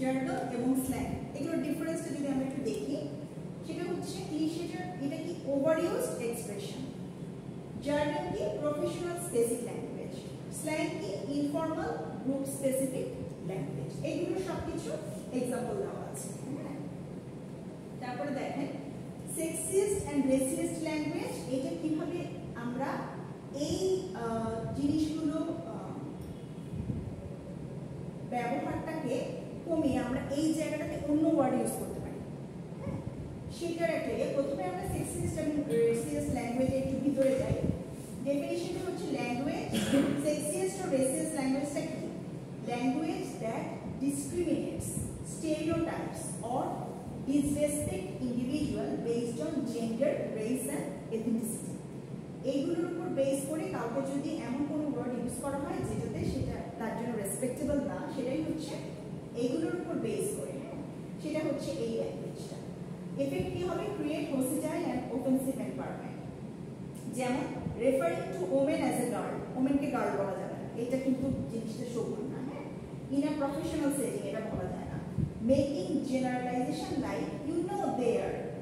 S1: জার্নাল এবং স্ল্যাং, এগুলোর ডিফারেন্সটা যদি আমরা একটু দেখি, সেটা হচ্ছে ক্লিশেটা এটা কি ওভার ইউজড এক্সপ্রেশন, জার্নাল কি প্রফেশনাল স্পেসিফিক ল্যাঙ্গুয়েজ, স্ল্যাং কি ইনফর্মাল গ্রুপ স্পেসিফিক ল্যাঙ্গুয়েজ। এগুলো সবকিছু এক্সাম্পল দেওয়া আছে। তারপরে দেখেন সেক্সিস্ট এন্ড রেসিস্ট ল্যাঙ্গুয়েজ, এটা কিভাবে আমরা এই জিনিসগুলো ব্যবহারটাকে কমিয়ে আমরা এই জায়গাটাতে অন্য ওয়ার্ড ইউজ করতে পারি। সেটার একটা প্রথমে আমরা সেক্সিস্ট এবং রেসিস্ট ল্যাঙ্গুয়েজে একটু ভিতরে যাই। ডেফিনিশনটা হচ্ছে ল্যাঙ্গুয়েজ, সেক্সিস্ট ও রেসিস্ট ল্যাঙ্গুয়েজটা কি? Language that discriminates, stereotypes or disrespect individual based on gender, race and ethnicity. এইগুলোর উপর বেস করে কাউকে যদি এমন কোনো ওয়ার্ড ইউজ করা হয় যেটাতে সেটা তার জন্য রেসপেক্টেবল না, সেটাই হচ্ছে এইগুলোর উপর বেস করে, সেটা হচ্ছে এই ল্যাঙ্গুয়েজটা। এফেক্ট কি হবে? Create hostile and offensive environment, যেমন referring to women as a girl, ওমেনকে গার্ল বলা যাবে না, এটা কিন্তু জিনিসটা শোভন না। ইন আ প্রফেশনাল সেটিং এটা বলা যায় না। Making generalisation like you know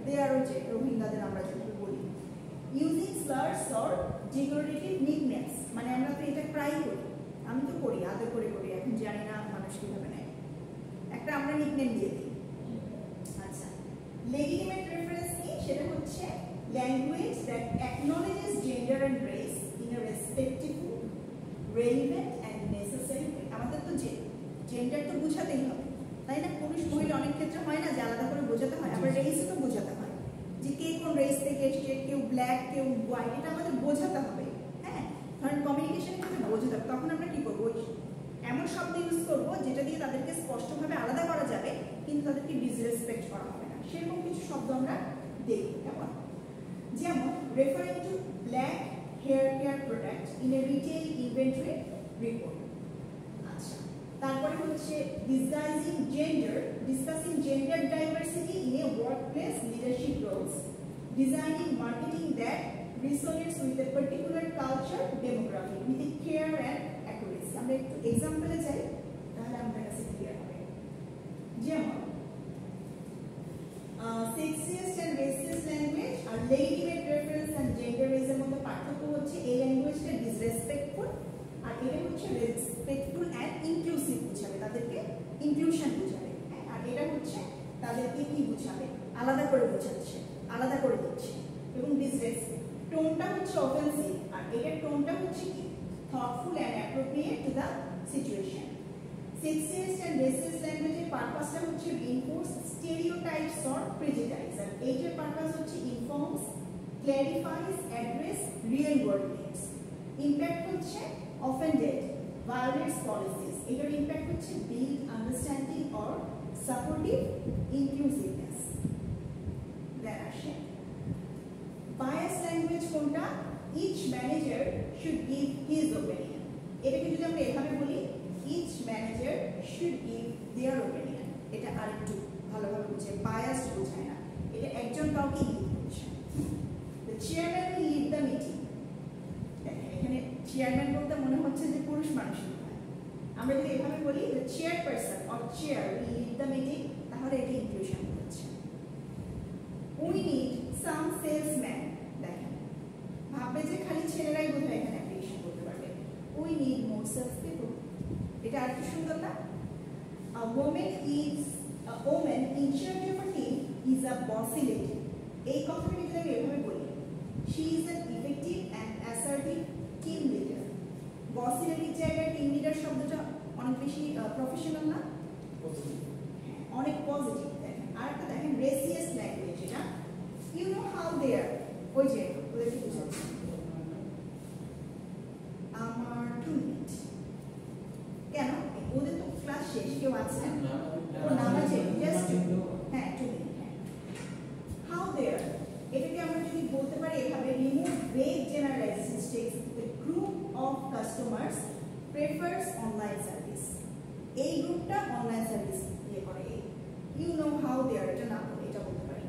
S1: there হচ্ছে রোহিঙ্গাদের আমরা যেভাবে বলি। Using slurs or degradative nicknames, মানে আমরা তো এটা প্রায় করি, আমি তো করি, আদর করে করি, এখন জানি না মানুষ কিভাবে নেয়, একটা আমরা নিকনেম দিয়ে দিই। আচ্ছা, লেজিটিমেট রেফারেন্স কি? সেটা হচ্ছে language that acknowledges gender and race in a respectful, relevant and necessary way. আমাদের তো জেন্ডার তো বোঝাতেই হবে, তাই না? পুরুষ মহিলা অনেক ক্ষেত্রে হয় না যে আলাদা করে বোঝাতে হয়, আবার রেসও তো বোঝাতে হয়, যে কে কোন রেস থেকে এসছে, কেউ ব্ল্যাক কেউ হোয়াইট, এটা আমাদের বোঝাতে হবে। হ্যাঁ, ধরেন কমিউনিকেশন ক্ষেত্রে বোঝাতে হবে, তখন আমরা কি করবো? এমন শব্দ ইউজ করবো যেটা দিয়ে তাদেরকে স্পষ্টভাবে আলাদা করা যাবে, কিন্তু তাদেরকে ডিসরেসপেক্ট করা হবে না, সেরকম কিছু শব্দ আমরা দেখব। কেমন? যেমন referring to black hair care product in a retail inventory report. আচ্ছা, তারপরে হচ্ছে discussing gender diversity in a workplace leadership roles, designing marketing that resonates with a particular culture demography with a care and accuracy. আমরা একটু এক্সাম্পলে যাই, তাহলে আমাদের কাছে clear হবে। যেমন সেক্সিস্ট এন্ড রেসিস্ট ল্যাঙ্গুয়েজ আর লেজিটিমেট রেফারেন্স এন্ড জেন্ডারিজমের মধ্যে পার্থক্য হচ্ছে এই ল্যাঙ্গুয়েজটা ডিসরেসপেক্টফুল আর এটা হচ্ছে রেসপেক্টফুল এন্ড ইনক্লুসিভ বোঝাবে, তাদেরকে ইনক্লুশন বোঝাবে। আর এটা হচ্ছে তাদেরকে কি বোঝাবে? আলাদা করে বোঝাচ্ছে, আলাদা করে দিচ্ছে। এবং ডিসরেসপেক্ট টোনটা হচ্ছে অফেন্সিভ, আর এটার টোনটা হচ্ছে কি? Thoughtful and appropriate to the situation. Sexist and racist ল্যাঙ্গুয়েজের পারপাসটা হচ্ছে রিইনফোর্স স্টেরিওটাইপস অর প্রেজুডিস, আর এইটার পারপাস হচ্ছে informs, clarifies, address real world needs. Impact হচ্ছে অফেন্ডেড, ভায়োলেটস পলিসিস, এটার ইমপ্যাক্ট হচ্ছে build understanding or supportive inclusiveness. Then আসে বায়াস ল্যাঙ্গুয়েজ কোনটা? Each manager should give his opinion, এটাকে যদি আমরা এভাবে বলি, each manager should give their opinion, এটা আরেকটু ভালোভাবে বুঝে, বায়াস বোঝায় না, এটা একজন কাউকে লিড করছে। The chairman will lead the meeting, এখানে চেয়ারম্যান বলতে মনে হচ্ছে যে পুরুষ মানুষ। আমরা যদি এভাবে বলি the chairperson or chair will lead the meeting, তাহলে এটা ইনক্লুশন হচ্ছে। উই নিড সাম সেলসম্যান, দেখেন ভাববে যে খালি ছেলেরাই বোধহয় এখানে অ্যাপ্লিকেশন করতে পারবে। We need more sales people, এটা আর কি সুন্দর না? A woman in charge of a team is a bossy lady, এই কথাটা যদি আমি এভাবে বলি, she is an effective and assertive team leader। bossy lady জায়গায় টিম লিডার শব্দটা অনেক বেশি প্রফেশনাল না, অনেক পজিটিভ। দেখেন আরেকটা দেখেন রেসিস্ট ল্যাঙ্গুয়েজ, এটা ইউ নো হাউ দে আর, ওই যে ওদেরকে বুঝাচ্ছে। আমার 2 মিনিট কেন? ওদের তো ক্লাস শেষ, কেউ আছে? ও নাম আছে just mistakes. A group of customers prefers online service. A group ta online service ye kore. You know how they are. Eta na bole eta bolte pari.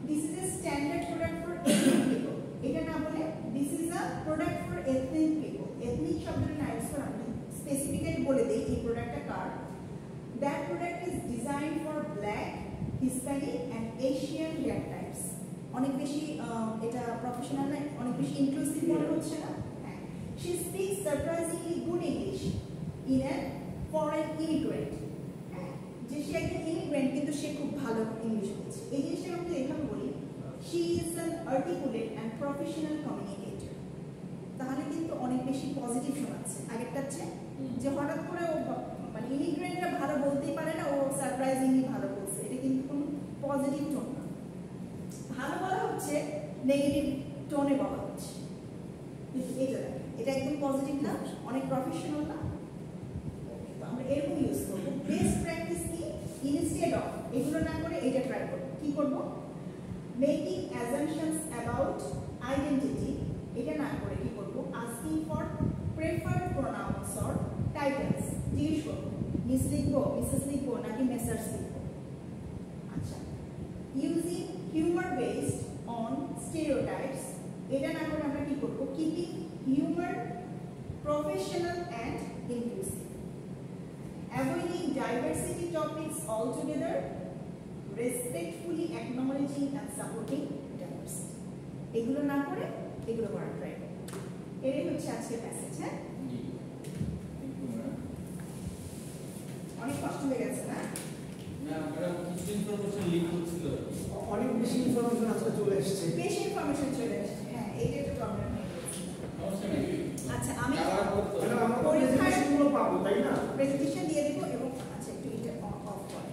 S1: This is a standard product for ethnic people. Eta na bole this is a product for ethnic people. Ethnic শব্দটা না use করা আমি specifically বলে দেই এই প্রোডাক্টটা কার. That product is designed for black, Hispanic and Asian hair types. অনেক বেশি এটা প্রফেশনাল না, অনেক বেশি ইনক্লুসিভ মনে হচ্ছে না. She speaks surprisingly good English in a foreign immigrant. যে সে একজন ইমিগ্রেন্ট কিন্তু সে খুব ভালো ইংলিশ বলছে. এই জিনিসটা আমরা এখানে বলি she is an articulate and professional communicator. তাহলে কিন্তু অনেক বেশি পজিটিভ শোনাচ্ছে. আগেরটা হচ্ছে যে হঠাৎ করে ও মানে ইমিগ্রেন্টরা ভালো বলতেই পারে না, ও সারপ্রাইজিংলি ভালো বলছে. এটা কিন্তু কোনো পজিটিভ টোন না. ভালো বলা হচ্ছে নেগেটিভ টোনে বলা হচ্ছে. এটা একদম পজিটিভ না, অনেক প্রফেশনাল না. তো আমরা এরকম ইউজ করব. বেস্ট প্র্যাকটিস কি? ইনস্টেড অফ এগুলো না করে এটা ট্রাই করব. কি করব? মেকিং অ্যাজাম্পশনস অ্যাবাউট আইডেন্টিটি এটা না করে কি করব? Asking for preferred pronouns or titles জিজ্ঞেস করব. মিস লিখবো, মিসেস লিখবো নাকি মেসার্স লিখবো. আচ্ছা, using humour based on stereotypes এটা না করে আমরা কি করব? Keeping humour professional and inclusive. Avoiding diversity topics altogether, respectfully acknowledging and supporting diversity. এগুলো না করে এগুলো করার ট্রাই করব. এটাই হচ্ছে আজকের মেসেজ. হ্যাঁ, অনেক কষ্ট হয়ে গেছে না?
S3: না, আমরা কিছু ইনফরমেশন লিক করছিল,
S4: অনেক বেশি ইনফরমেশন আজকে চলে এসেছে,
S1: বেশি ইনফরমেশন চলে এসেছে. হ্যাঁ, এইটা একটা প্রবলেম হয়ে গেছে. আচ্ছা, আমি
S4: আমরা প্রেজেন্টেশনগুলো পাবো তাই না?
S1: প্রেজেন্টেশন দিয়ে দেবো এবং আচ্ছা একটু এটা অফ করে